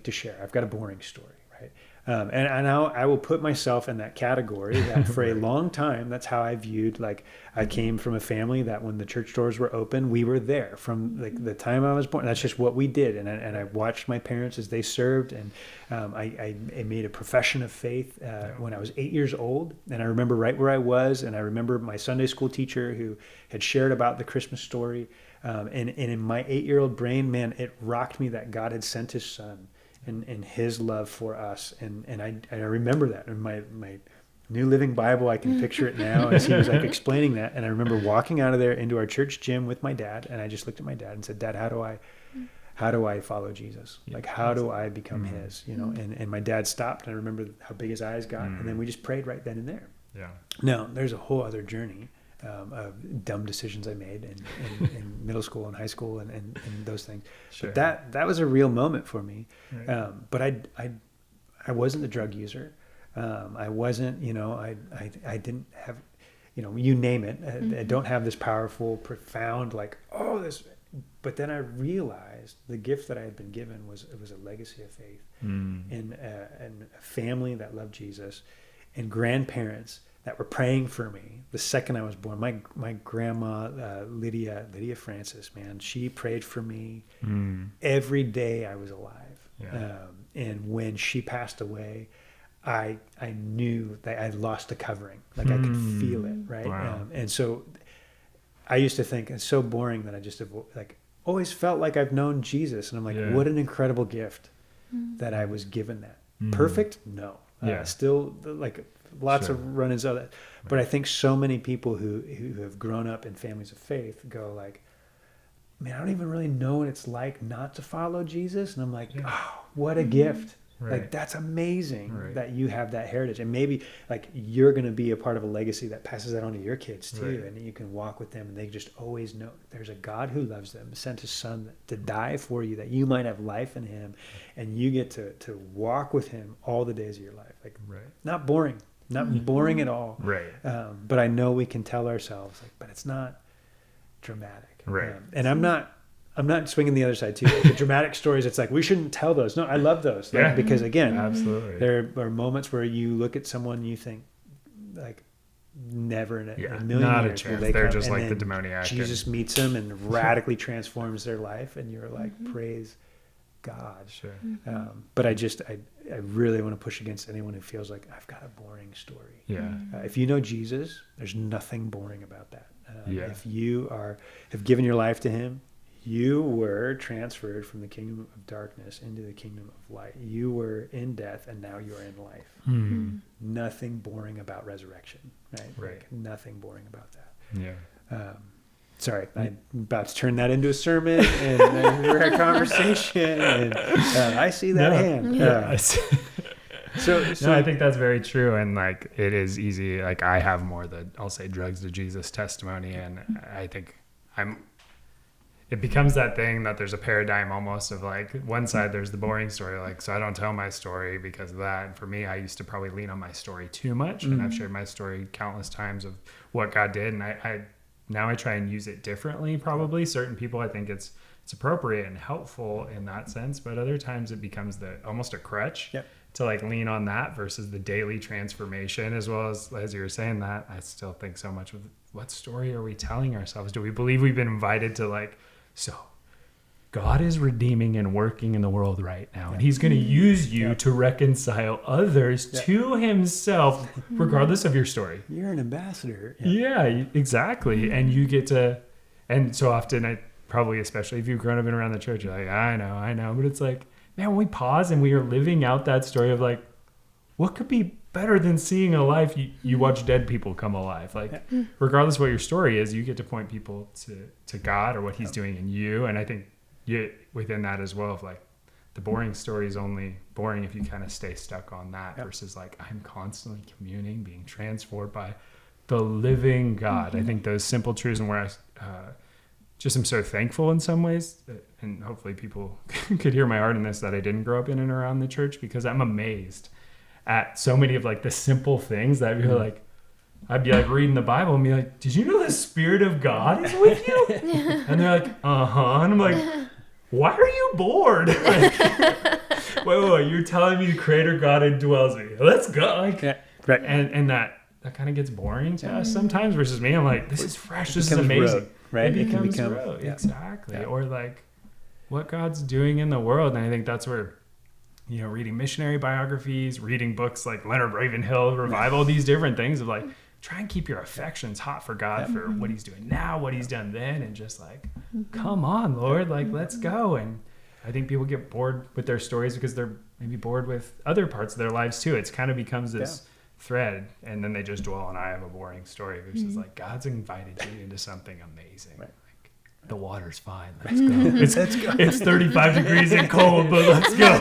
to share. I've got a boring story, right? And I will put myself in that category that for a long time, that's how I viewed, like, I came from a family that when the church doors were open, we were there from like the time I was born. That's just what we did. And I watched my parents as they served. And I made a profession of faith when I was 8 years old. And I remember right where I was. And I remember my Sunday school teacher who had shared about the Christmas story. And in my 8-year-old brain, man, it rocked me that God had sent his son and his love for us. And I remember that. And my New Living Bible. I can picture it now. As he was like explaining that. And I remember walking out of there into our church gym with my dad. And I just looked at my dad and said, Dad, how do I follow Jesus? Like, how do I become his, you know? And my dad stopped, and I remember how big his eyes got. And then we just prayed right then and there. Yeah. Now, there's a whole other journey of dumb decisions I made in middle school and high school and those things. Sure. But that was a real moment for me. Right. But I wasn't a drug user. I wasn't, you know, I didn't have, you know, you name it. I don't have this powerful, profound, like, this. But then I realized the gift that I had been given was a legacy of faith and a family that loved Jesus and grandparents that were praying for me the second I was born. My grandma, Lydia Francis, man, she prayed for me every day I was alive. Yeah. And when she passed away, I knew that I lost the covering. Like I could feel it, right? Wow. And so I used to think it's so boring that I just always felt like I've known Jesus. And I'm like, what an incredible gift that I was given that. Perfect? No. Still like lots of run-ins of that. But I think so many people who have grown up in families of faith go like, man, I don't even really know what it's like not to follow Jesus. And I'm like, what a gift. Right. Like, that's amazing that you have that heritage. And maybe like you're going to be a part of a legacy that passes that on to your kids too. Right. And you can walk with them and they just always know there's a God who loves them, sent his son to die for you, that you might have life in him. And you get to walk with him all the days of your life. Like, not boring, not boring at all. Right. But I know we can tell ourselves like, but it's not dramatic. Right. And I'm not swinging the other side too. Like the dramatic stories, it's like we shouldn't tell those. No, I love those. Like, because again, absolutely, there are moments where you look at someone and you think, like, never in a million not years a chance. will They're come. just And like the then demoniac. Jesus meets them and radically transforms their life, and you're like, praise God. Sure. But I really want to push against anyone who feels like I've got a boring story. Yeah. If you know Jesus, there's nothing boring about that. If you have given your life to him, you were transferred from the kingdom of darkness into the kingdom of light. You were in death, and now you're in life. Nothing boring about resurrection, right? Like, nothing boring about that. Yeah. Sorry, I'm about to turn that into a sermon and we're a conversation, and I see that hand. So I think that's very true, and like it is easy. Like I have more I'll say drugs to Jesus testimony, and I think it becomes that thing that there's a paradigm almost of like one side there's the boring story, like, so I don't tell my story because of that. And for me, I used to probably lean on my story too much, and I've shared my story countless times of what God did, and I now I try and use it differently. Probably certain people, I think it's appropriate and helpful in that sense, but other times it becomes almost a crutch to like lean on that versus the daily transformation. As well as you were saying that, I still think so much of what story are we telling ourselves? Do we believe we've been invited to like, so God is redeeming and working in the world right now, and he's going to use you to reconcile others to himself, regardless of your story. You're an ambassador. Yeah, exactly. And you get to, and so often especially if you've grown up and around the church, you're like, I know. But it's like, man, when we pause and we are living out that story of like, what could be better than seeing a life? You watch dead people come alive. Like, regardless of what your story is, you get to point people to God or what he's doing in you. And I think within that as well, of like, the boring story is only boring if you kind of stay stuck on that versus like, I'm constantly communing, being transformed by the living God. I think those simple truths, and where I just am so thankful in some ways, and hopefully people could hear my heart in this, that I didn't grow up in and around the church, because I'm amazed at so many of like the simple things that you're like, I'd be like reading the Bible and be like, did you know the Spirit of God is with you? And they're like, and I'm like, why are you bored? Like, wait, you're telling me the Creator God indwells me. Let's go. Like, right. And that kind of gets boring to us sometimes versus me. I'm like, this is fresh. This is amazing. Road, right? It can become road. Exactly. Yeah. Or like what God's doing in the world. And I think that's where, reading missionary biographies, reading books like Leonard Ravenhill, Revival, these different things of like, try and keep your affections hot for God, for what he's doing now, what he's done then, and just like, come on, Lord, like, let's go. And I think people get bored with their stories because they're maybe bored with other parts of their lives too. It's kind of becomes this thread, and then they just dwell on I have a boring story versus like God's invited you into something amazing. Right. Like the water's fine. Let's go. It's 35 degrees and cold, but let's go.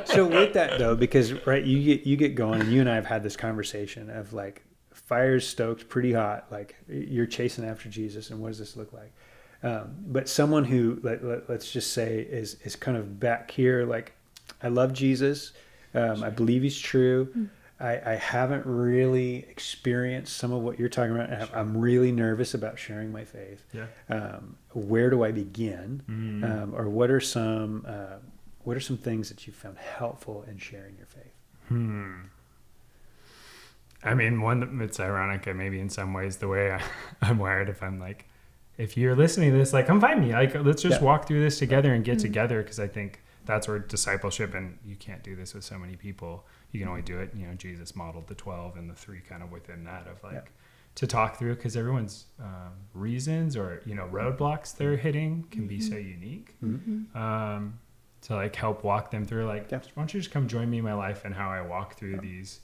So with that though, because right, you get going, and you and I have had this conversation of like fire's stoked, pretty hot, like you're chasing after Jesus, and what does this look like? But someone who let's just say is kind of back here, like I love Jesus, I believe he's true. I haven't really experienced some of what you're talking about. I'm really nervous about sharing my faith. Yeah. Where do I begin? Or what are some things that you found helpful in sharing your faith? I mean, it's ironic, maybe in some ways, the way I'm wired. If I'm like, if you're listening to this, like, come find me. Like, let's just walk through this together and get together, because I think that's where discipleship, and you can't do this with so many people. You can only do it, Jesus modeled the 12 and the 3 kind of within that of like to talk through, because everyone's reasons or, roadblocks they're hitting can be so unique. To like help walk them through, like, why don't you just come join me in my life and how I walk through these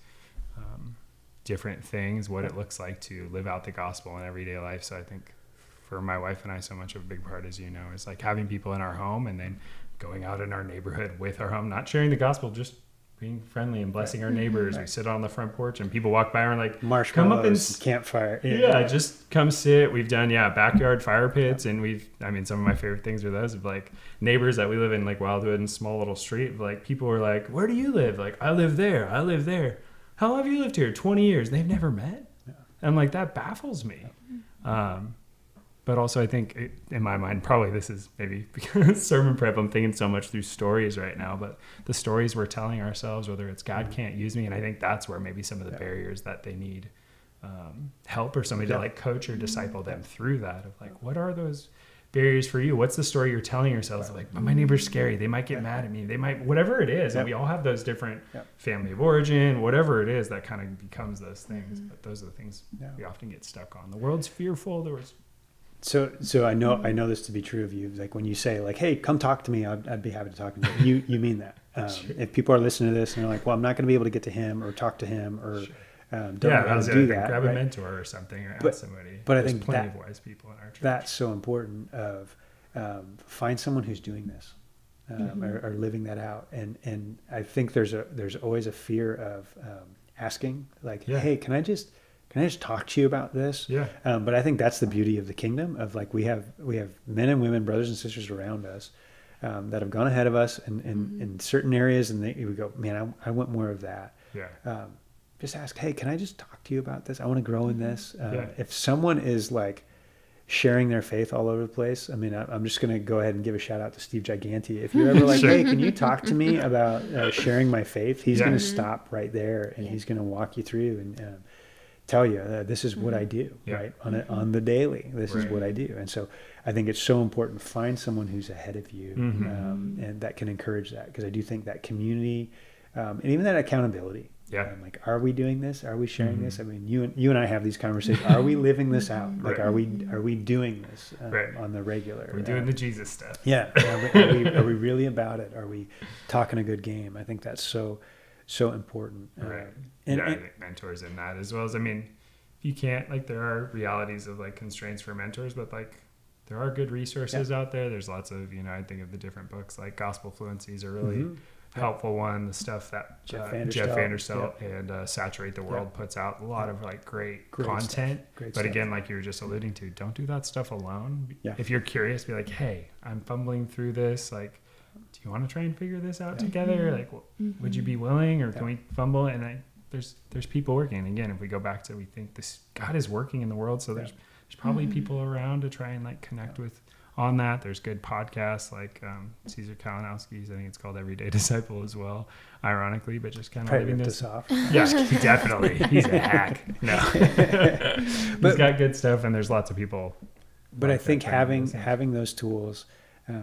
different things, what it looks like to live out the gospel in everyday life. So I think for my wife and I, so much of a big part, as is like having people in our home and then going out in our neighborhood with our home, not sharing the gospel, just being friendly and blessing our neighbors. We sit on the front porch and people walk by and are like, marshmallows, come up and campfire. Just come sit. We've done backyard fire pits, and some of my favorite things are those of like neighbors that we live in, like Wildwood and small little street. Like people are like, where do you live? Like, I live there. How long have you lived here? 20 years. They've never met. I'm like, that baffles me. But also I think in my mind, probably this is maybe because sermon prep, I'm thinking so much through stories right now, but the stories we're telling ourselves, whether it's God can't use me. And I think that's where maybe some of the barriers that they need help or somebody to like coach or disciple them through that of like, what are those barriers for you? What's the story you're telling yourselves? Like, my neighbor's scary. They might get mad at me. They might, whatever it is. And we all have those different family of origin, whatever it is that kind of becomes those things. But those are the things we often get stuck on. The world's fearful. So I know this to be true of you. Like when you say like, hey, come talk to me, I'd be happy to talk to you. You mean that. If people are listening to this and they're like, well, I'm not going to be able to get to him or talk to him or don't know how to do that. Grab a mentor or something or ask somebody. But I think plenty of wise people in our church. That's so important of find someone who's doing this or living that out. And I think there's always a fear of asking like, hey, can I just talk to you about this? But I think that's the beauty of the kingdom of like, we have men and women, brothers and sisters around us that have gone ahead of us in certain areas. And we go, man, I want more of that. Just ask, hey, can I just talk to you about this? I want to grow in this. If someone is like sharing their faith all over the place, I mean, I'm just going to go ahead and give a shout out to Steve Giganti. If you're ever like, hey, can you talk to me about sharing my faith? He's going to stop right there and he's going to walk you through and tell you this is what I do, right? On the daily, this is what I do. And so I think it's so important to find someone who's ahead of you and that can encourage that, because I do think that community and even that accountability. Like, are we doing this? Are we sharing this? I mean, you and I have these conversations. Are we living this out? Like, are we doing this on the regular? We're doing the Jesus stuff. Are we really about it? Are we talking a good game? I think that's so important. I think mentors in that as well as, I mean, you can't, like, there are realities of like constraints for mentors, but like there are good resources out there. There's lots of, I think of the different books, like Gospel Fluency is a really helpful one. The stuff that Jeff Vanderstelt and Saturate the World puts out, a lot of like great content. But again, like you were just alluding to, don't do that stuff alone. If you're curious, be like, hey, I'm fumbling through this. Like, do you want to try and figure this out together? Like, would you be willing, or can we fumble? And there's people working. And again, if we go back to, we think this God is working in the world, so there's probably people around to try and like connect with on that. There's good podcasts like Caesar Kalinowski's, I think it's called Everyday Disciple as well, ironically, but just kind of living this off. Yes, definitely. He's a hack. No. He's got good stuff, and there's lots of people. But I think having those tools,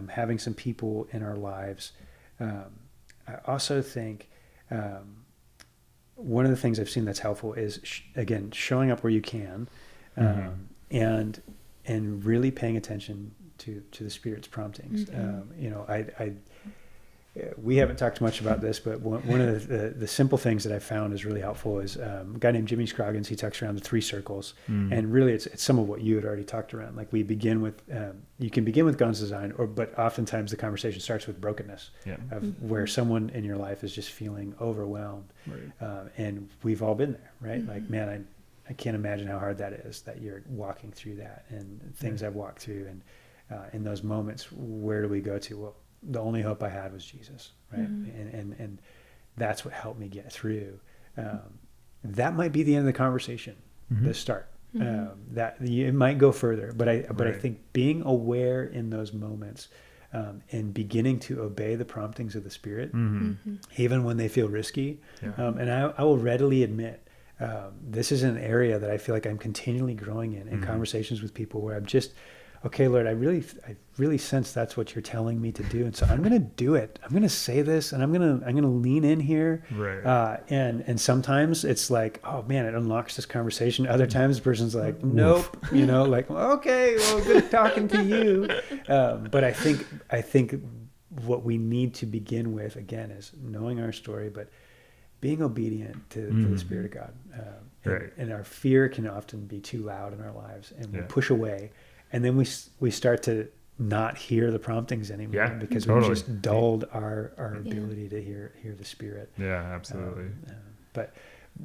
having some people in our lives, I also think one of the things I've seen that's helpful is again showing up where you can, and really paying attention to the Spirit's promptings. we haven't talked much about this, but one of the simple things that I found is really helpful is a guy named Jimmy Scroggins. He talks around the 3 circles, and really it's some of what you had already talked around. Like we begin with, you can begin with God's design, but oftentimes the conversation starts with brokenness of where someone in your life is just feeling overwhelmed, and we've all been there, right? Like, man, I can't imagine how hard that is, that you're walking through that, and things I've walked through, and in those moments, where do we go to? Well, the only hope I had was Jesus, right? And that's what helped me get through. That might be the end of the conversation, the start. That it might go further, but I think being aware in those moments and beginning to obey the promptings of the Spirit, even when they feel risky. And I will readily admit, this is an area that I feel like I'm continually growing in conversations with people where I'm just, okay, Lord, I really sense that's what you're telling me to do, and so I'm going to do it. I'm going to say this, and I'm going to lean in here. And sometimes it's like, oh man, it unlocks this conversation. Other times, the person's like, nope, like, okay, well, good talking to you. But I think what we need to begin with again is knowing our story, but being obedient to the Spirit of God. And our fear can often be too loud in our lives, and we push away. And then we start to not hear the promptings anymore because we've just dulled our ability to hear the Spirit. Yeah, absolutely. But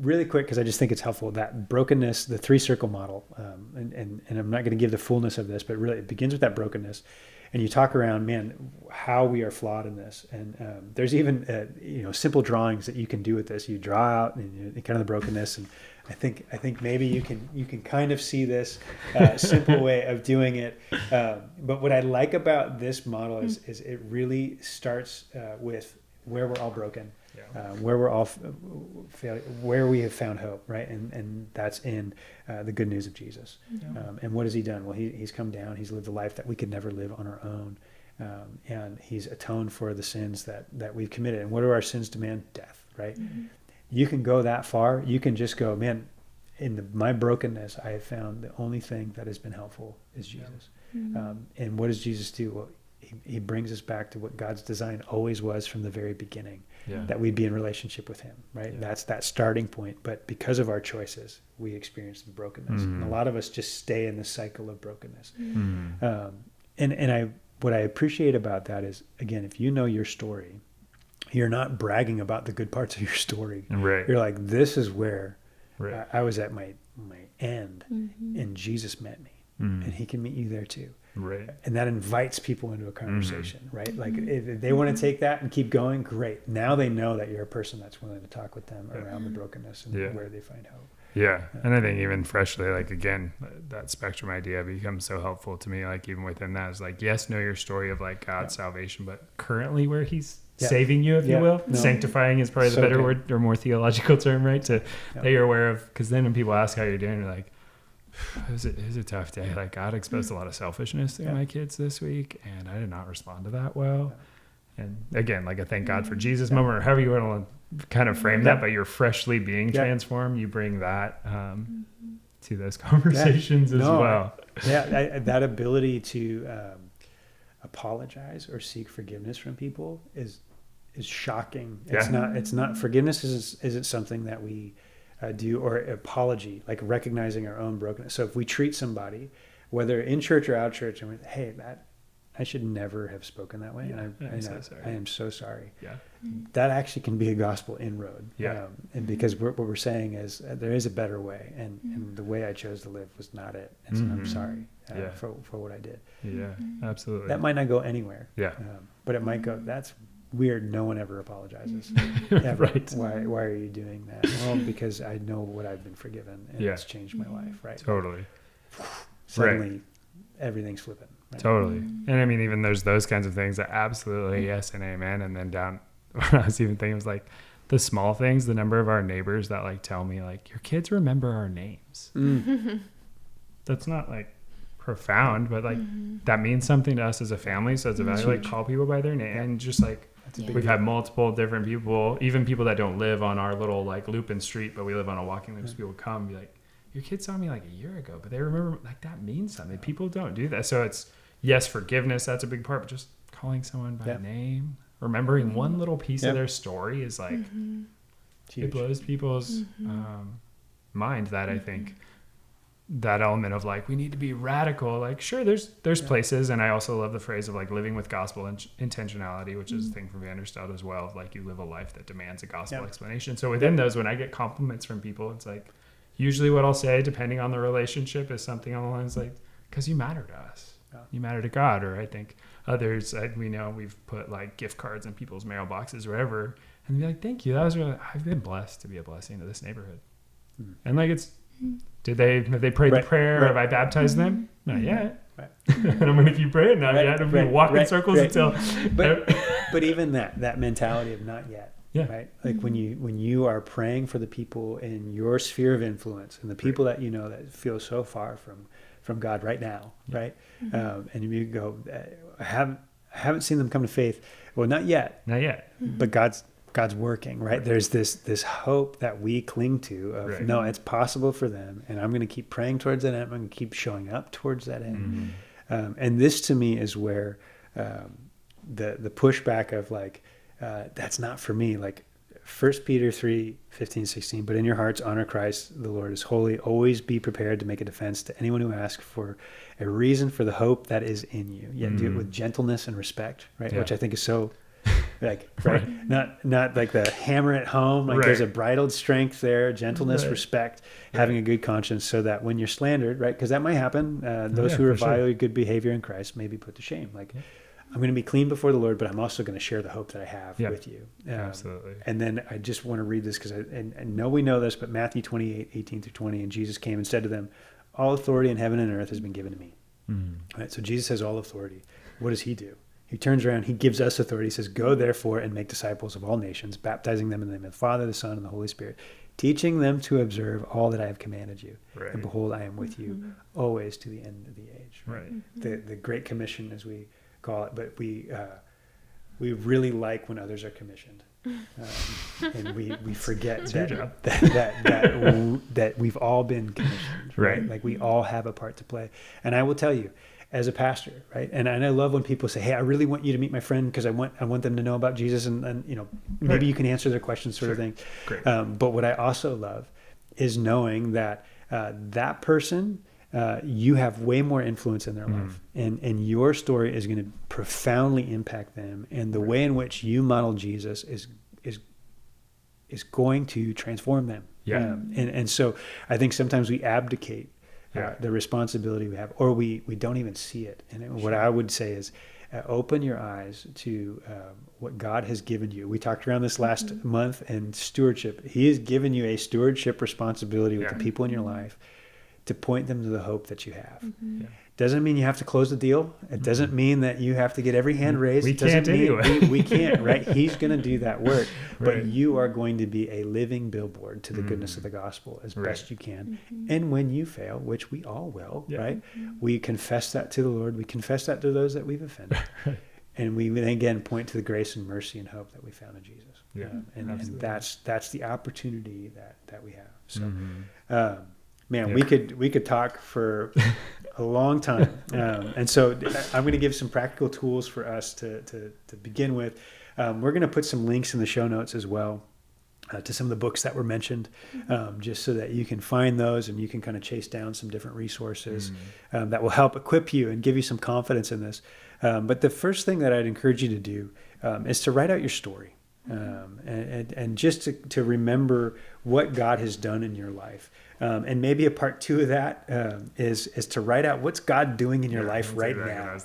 really quick, because I just think it's helpful, that brokenness, the 3-circle model, and I'm not going to give the fullness of this, but really it begins with that brokenness. And you talk around, man, how we are flawed in this. And there's even simple drawings that you can do with this. You draw out and kind of the brokenness, and I think maybe you can kind of see this simple way of doing it. But what I like about this model is it really starts with where we're all broken, where we're all where we have found hope, right? And that's in the good news of Jesus. And what has he done? Well, he's come down. He's lived a life that we could never live on our own. And he's atoned for the sins that we've committed. And what do our sins demand? Death, right? You can go that far. You can just go, man, in my brokenness, I have found the only thing that has been helpful is Jesus. And what does Jesus do? Well, he brings us back to what God's design always was from the very beginning, that we'd be in relationship with him, right? That's that starting point. But because of our choices, we experience the brokenness. And a lot of us just stay in the cycle of brokenness. What I appreciate about that is, again, if you know your story, you're not bragging about the good parts of your story. You're like, this is where I was at my end, and Jesus met me, and he can meet you there too. And that invites people into a conversation, right? Like if they want to take that and keep going, great. Now they know that you're a person that's willing to talk with them around the brokenness and where they find hope. And I think even freshly, like again, that spectrum idea becomes so helpful to me. Like even within that is like, yes, know your story of like God's salvation, but currently where he's saving you, if you will. Sanctifying is probably the better word or more theological term, right? That you're aware of. Because then when people ask how you're doing, you're like, it was a tough day. Like God exposed a lot of selfishness through my kids this week, and I did not respond to that well. And again, like I thank God for Jesus moment, or however you want to kind of frame that, but you're freshly being transformed. You bring that to those conversations as well. That ability to apologize or seek forgiveness from people is shocking. It's not forgiveness isn't something that we do, or apology, like recognizing our own brokenness. So if we treat somebody, whether in church or out of church, and we're, hey, that I should never have spoken that way, and I am so sorry. That actually can be a gospel inroad. And because what we're saying is there is a better way, and the way I chose to live was not it, and so I'm sorry for what I did. Absolutely. That might not go anywhere. But it might go, that's weird, no one ever apologizes. Ever. Why are you doing that? Well, because I know what I've been forgiven, and it's changed my life, right? Suddenly everything's flipping. Totally. And I mean, even there's those kinds of things that absolutely yes and amen. And then down, when I was even thinking, it was like the small things, the number of our neighbors that like tell me like, your kids remember our names. That's not like profound, but like that means something to us as a family. So it's a value, like call people by their name. And just like, we've had multiple different people, even people that don't live on our little like loop-in street, but we live on a walking loop. So people come and be like, your kid saw me like a year ago, but they remember, like that means something. People don't do that. So it's, yes, forgiveness, that's a big part, but just calling someone by name, remembering one little piece of their story is like, Huge. it blows people's mind that I think that element of like, we need to be radical. Like, sure, there's places. And I also love the phrase of like living with gospel intentionality, which is a thing from Vanderstelt as well. Like, you live a life that demands a gospel explanation. So within those, when I get compliments from people, it's like, usually what I'll say, depending on the relationship, is something along the lines like, because you matter to us. You matter to God. Or I think others, we know we've put like gift cards in people's mailboxes or whatever, and be like, thank you. That was really, I've been blessed to be a blessing to this neighborhood. And like, it's, have they prayed the prayer? Have I baptized them? Not yet. And I'm going to keep praying not yet. I'm going to walk in circles until. But even that mentality of not yet. Right. Like when you are praying for the people in your sphere of influence and the people that you know that feel so far from God right now. Right. And you go, I haven't seen them come to faith. Well, not yet. But God's working, right? There's this hope that we cling to of, no, it's possible for them. And I'm going to keep praying towards that end. I'm going to keep showing up towards that end. And this to me is where the pushback of like, that's not for me. Like 1 Peter 3:15-16, but in your hearts, honor Christ, the Lord is holy. Always be prepared to make a defense to anyone who asks for a reason for the hope that is in you. Yet do it with gentleness and respect, right? Which I think is so... like not like the hammer at home, like there's a bridled strength there, gentleness, respect, having a good conscience, so that when you're slandered, right, because that might happen, those who revile your good behavior in Christ may be put to shame. Like, I'm going to be clean before the Lord, but I'm also going to share the hope that I have with you. Absolutely. And then I just want to read this because I know we know this, but Matthew 28:18-20, and Jesus came and said to them, all authority in heaven and earth has been given to me. Right, so Jesus has all authority. What does he do? He turns around, he gives us authority. He says, go therefore and make disciples of all nations, baptizing them in the name of the Father, the Son, and the Holy Spirit, teaching them to observe all that I have commanded you. And behold, I am with you always to the end of the age. The Great Commission, as we call it, but we really like when others are commissioned. And we forget that we've all been commissioned. Right? Like, we all have a part to play. And I will tell you, as a pastor, right? And I love when people say, hey, I really want you to meet my friend because I want them to know about Jesus, and you know, maybe you can answer their questions, sort of thing. But what I also love is knowing that that person, you have way more influence in their life, and your story is going to profoundly impact them, and the way in which you model Jesus is going to transform them. And so I think sometimes we abdicate the responsibility we have, or we don't even see it. And what I would say is, open your eyes to what God has given you. We talked around this last month, and stewardship. He has given you a stewardship responsibility with the people in your life to point them to the hope that you have. Doesn't mean you have to close the deal. It doesn't mean that you have to get every hand raised. We can't anyway. We can't, right? He's going to do that work. But you are going to be a living billboard to the goodness of the gospel as best you can. And when you fail, which we all will, right? We confess that to the Lord. We confess that to those that we've offended. And we then again point to the grace and mercy and hope that we found in Jesus. And that's the opportunity that we have. So, man, we could talk for a long time. And so I'm going to give some practical tools for us to begin with. We're going to put some links in the show notes as well to some of the books that were mentioned, just so that you can find those and you can kind of chase down some different resources that will help equip you and give you some confidence in this. But the first thing that I'd encourage you to do is to write out your story. And just to remember what God has done in your life. And maybe a part two of that is to write out what's God doing in your life right now.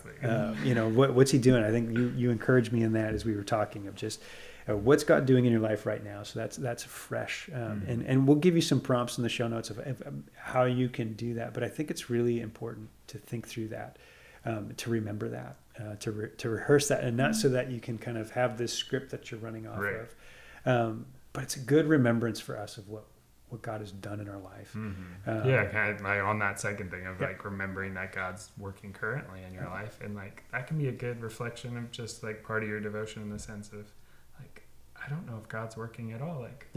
What's he doing? I think you encouraged me in that as we were talking of just what's God doing in your life right now. So that's fresh. And we'll give you some prompts in the show notes of how you can do that. But I think it's really important to think through that, to remember that. To rehearse that, and not so that you can kind of have this script that you're running off of, but it's a good remembrance for us of what God has done in our life. Kind of like on that second thing of like remembering that God's working currently in your life, and like that can be a good reflection of just like part of your devotion in the sense of like, I don't know if God's working at all. Like,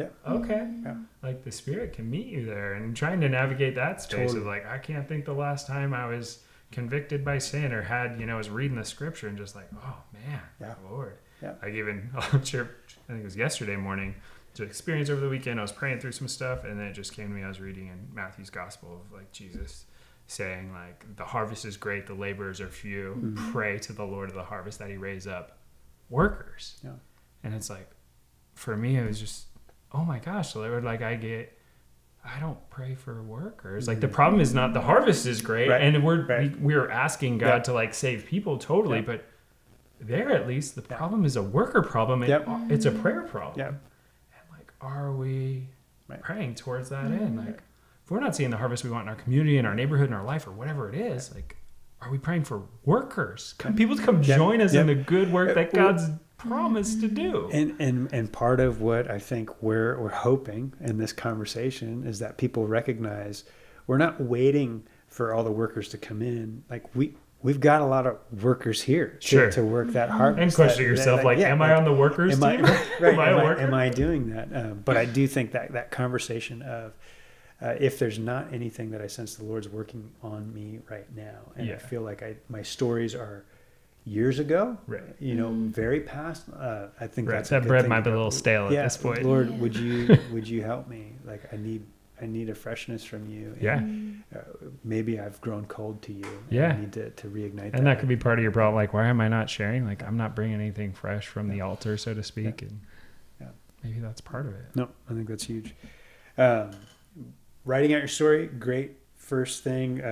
like the Spirit can meet you there, and trying to navigate that space of like, I can't think the last time I was convicted by sin or was reading the scripture and just like, oh man, Lord. Yeah. Like even church, I think it was yesterday morning, to experience over the weekend, I was praying through some stuff, and then it just came to me. I was reading in Matthew's gospel of like Jesus saying like, the harvest is great, the laborers are few. Pray to the Lord of the harvest that he raise up workers. Yeah. And it's like, for me, it was just, oh my gosh, Lord, like I don't pray for workers. Like the problem is not the harvest is great, Right. and Right. we're asking God Yeah. to like save people totally, Yeah. but there at least the Yeah. problem is a worker problem, and Yep. it's a prayer problem. Yeah. And like, are we Right. praying towards that end? Like, if we're not seeing the harvest we want in our community, in our neighborhood, in our life, or whatever it is, like, are we praying for workers? People to come Yep. join us in Yep. the good work that God's promised to do. And part of what I think we're hoping in this conversation is that people recognize we're not waiting for all the workers to come in. Like we've got a lot of workers here to work that harvest. And question yourself, am I on the workers team? Am I doing that? But I do think that conversation of if there's not anything that I sense the Lord's working on me right now, and I feel like my stories are years ago, right? Very past. I think right. that's that bread might be a little stale at this point. Lord, would you help me? Like I need a freshness from you. And, maybe I've grown cold to you. And I need to reignite that. And that could be part of your problem. Like, why am I not sharing? Like, I'm not bringing anything fresh from the altar, so to speak. And maybe that's part of it. No, I think that's huge. Writing out your story, great. First thing,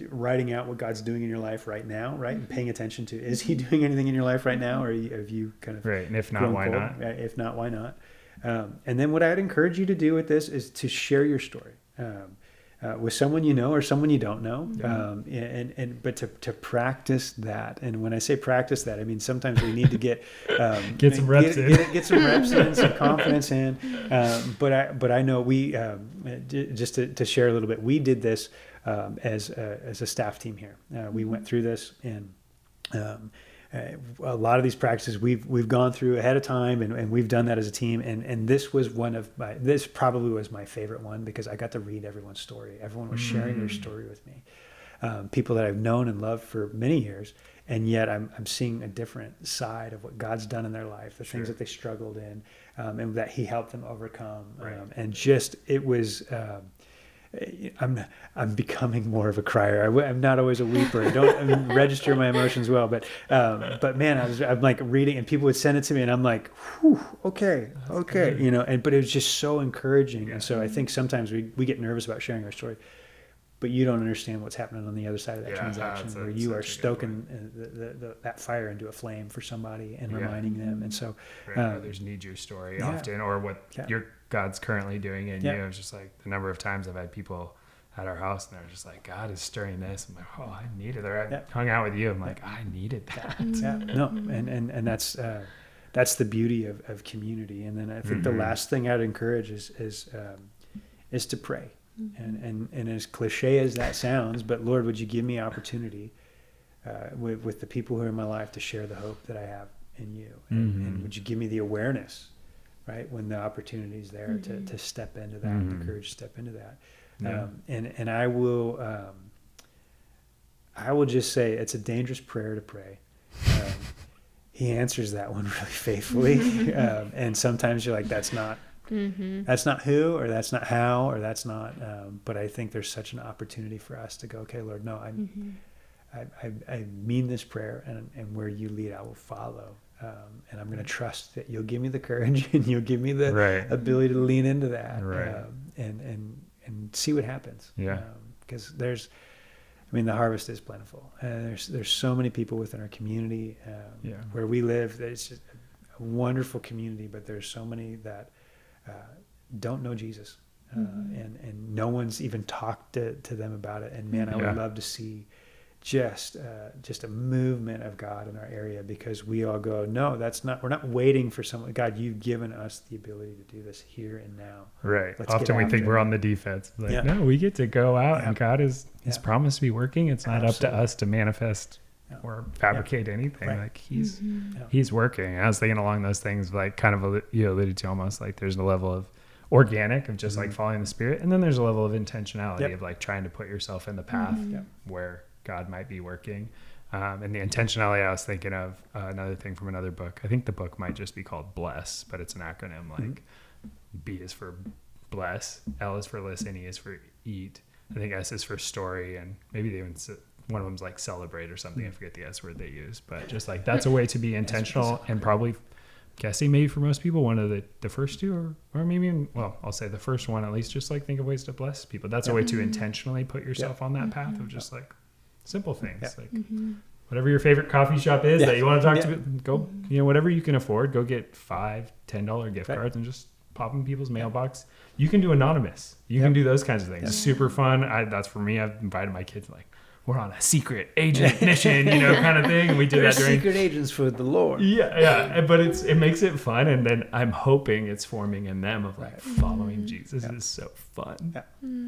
writing out what God's doing in your life right now, right? And paying attention to, is he doing anything in your life right now? Or have you kind of... Right, and if not, why not? If not, why not? And then what I'd encourage you to do with this is to share your story with someone you know or someone you don't know. But to practice that. And when I say practice that, I mean sometimes we need to get some reps in. Get some reps in, some confidence in. But I know we just to share a little bit. We did this as a staff team here. We went through this and. A lot of these practices we've gone through ahead of time, and we've done that as a team. And this was this probably was my favorite one because I got to read everyone's story. Everyone was sharing their story with me. People that I've known and loved for many years, and yet I'm seeing a different side of what God's done in their life, the things that they struggled in, and that He helped them overcome. Right. And just it was. I'm becoming more of a crier. I'm not always a weeper. I don't register my emotions well, but man, I'm like reading, and people would send it to me, and I'm like, whew, okay, good. But it was just so encouraging. And so I think sometimes we get nervous about sharing our story, but you don't understand what's happening on the other side of that transaction, where you are stoking that fire into a flame for somebody and reminding them. And so others need your story often, or what God's currently doing in you. It's just like the number of times I've had people at our house and they're just like, God is stirring this. I'm like, oh, I needed it. Or I hung out with you. I'm like, I needed that. No, and that's the beauty of community. And then I think the last thing I'd encourage is to pray. And as cliche as that sounds, but Lord, would you give me opportunity with the people who are in my life to share the hope that I have in you? And would you give me the awareness, right, when the opportunity is there to step into that, the courage to step into that. And I will just say it's a dangerous prayer to pray. He answers that one really faithfully. And sometimes you're like, that's not who, or that's not how, or that's not, but I think there's such an opportunity for us to go, okay, Lord, no, I mean this prayer, and where you lead, I will follow. And I'm going to trust that you'll give me the courage and you'll give me the ability to lean into that, and see what happens. Because the harvest is plentiful. There's so many people within our community where we live. It's just a wonderful community, but there's so many that don't know Jesus, and no one's even talked to them about it. And man, I would love to see just a movement of God in our area, because we all go, no, we're not waiting for someone. God, you've given us the ability to do this here and now. Right. Often we think we're on the defense. Like, no, we get to go out and God is promised to be working. It's not up to us to manifest or fabricate anything. Like he's working. I was thinking along those things, like kind of you alluded to, almost like there's a level of organic of just like following the Spirit, and then there's a level of intentionality of like trying to put yourself in the path where God might be working. And the intentionality, I was thinking of another thing from another book. I think the book might just be called Bless, but it's an acronym. Like B is for bless, L is for listen, E is for eat. I think S is for story, and maybe they even one of them's like celebrate or something. I forget the S word they use, but just like that's a way to be intentional, and probably guessing maybe for most people one of the first two, or maybe I'll say the first one at least. Just like think of ways to bless people. That's a way to intentionally put yourself on that path of just like simple things, like whatever your favorite coffee shop is that you want to talk to, go, whatever you can afford, go get $5-10 gift cards and just pop in people's mailbox. You can do anonymous. You can do those kinds of things. It's super fun. That's for me. I've invited my kids, like, we're on a secret agent mission, kind of thing. And we do that during secret agents for the Lord. Yeah. But it makes it fun. And then I'm hoping it's forming in them of like following Jesus is so fun.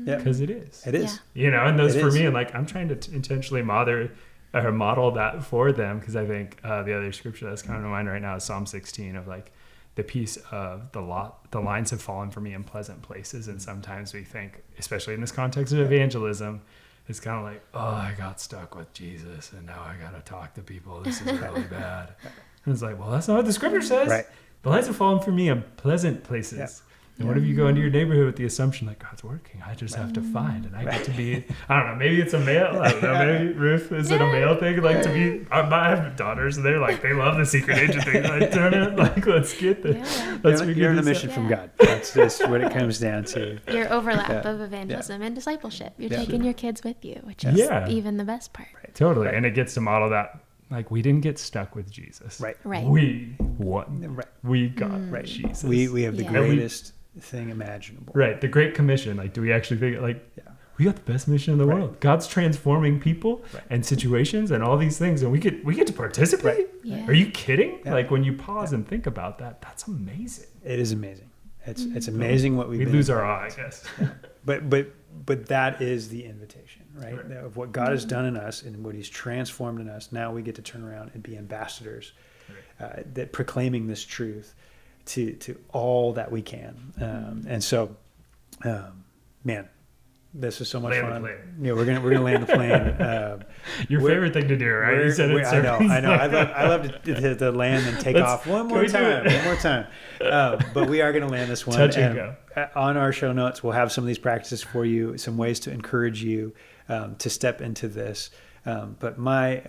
Yeah. Because it is. It is. And those for me, and like, I'm trying to intentionally model that for them. Cause I think the other scripture that's coming to mind right now is Psalm 16 of like, the piece of the lines have fallen for me in pleasant places. And sometimes we think, especially in this context of evangelism, it's kind of like, oh, I got stuck with Jesus and now I got to talk to people. This is really bad. And it's like, well, that's not what the scripture says. Right. The lines have fallen for me in pleasant places. Yeah. And what if you go into your neighborhood with the assumption that God's working? I just have to find, and I get to be, I don't know, maybe it's a male, I don't know, maybe Ruth, is it a male thing? Like to be, I have daughters, and they're like, they love the secret agent thing. Like, turn it, like, let's get there. You're on a mission from God. That's just what it comes down to. Your overlap of evangelism and discipleship. You're taking your kids with you, which is even the best part. Right. Totally. Right. And it gets to model that. Like, we didn't get stuck with Jesus. Right. We won. Right. We got Jesus. We have the greatest thing imaginable. Right. The Great Commission. Like, do we actually think, like, we got the best mission in the world. God's transforming people and situations and all these things, and we get to participate. Right. Yeah. Are you kidding? Yeah. Like, when you pause and think about that, that's amazing. It is amazing. It's amazing what we lose our awe, I guess. But that is the invitation, right? Of what God has done in us and what He's transformed in us. Now we get to turn around and be ambassadors, that proclaiming this truth to all that we can. And so, man, this is so much fun. Yeah, we're gonna land the plane. Your favorite thing to do, right? You said it. I know. I love to land and take off one more time. But we are gonna land this one. Touch and go. On our show notes, we'll have some of these practices for you, some ways to encourage you to step into this. But my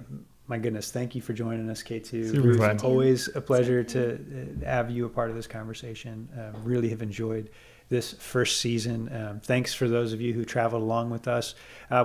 goodness, thank you for joining us, K2. Super fun. Always a pleasure to have you a part of this conversation. Really have enjoyed this first season. Thanks for those of you who traveled along with us.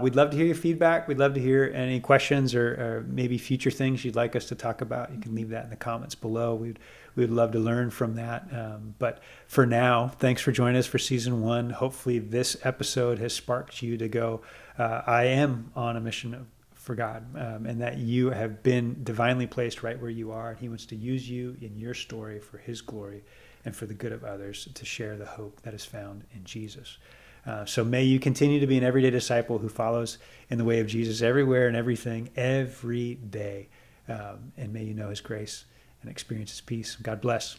We'd love to hear your feedback. We'd love to hear any questions or maybe future things you'd like us to talk about. You can leave that in the comments below. We'd love to learn from that. But for now, thanks for joining us for season 1. Hopefully this episode has sparked you to go, I am on a mission for God, and that you have been divinely placed right where you are. And He wants to use you in your story for His glory and for the good of others, to share the hope that is found in Jesus. So may you continue to be an everyday disciple who follows in the way of Jesus everywhere and everything, every day. And may you know His grace and experience His peace. God bless.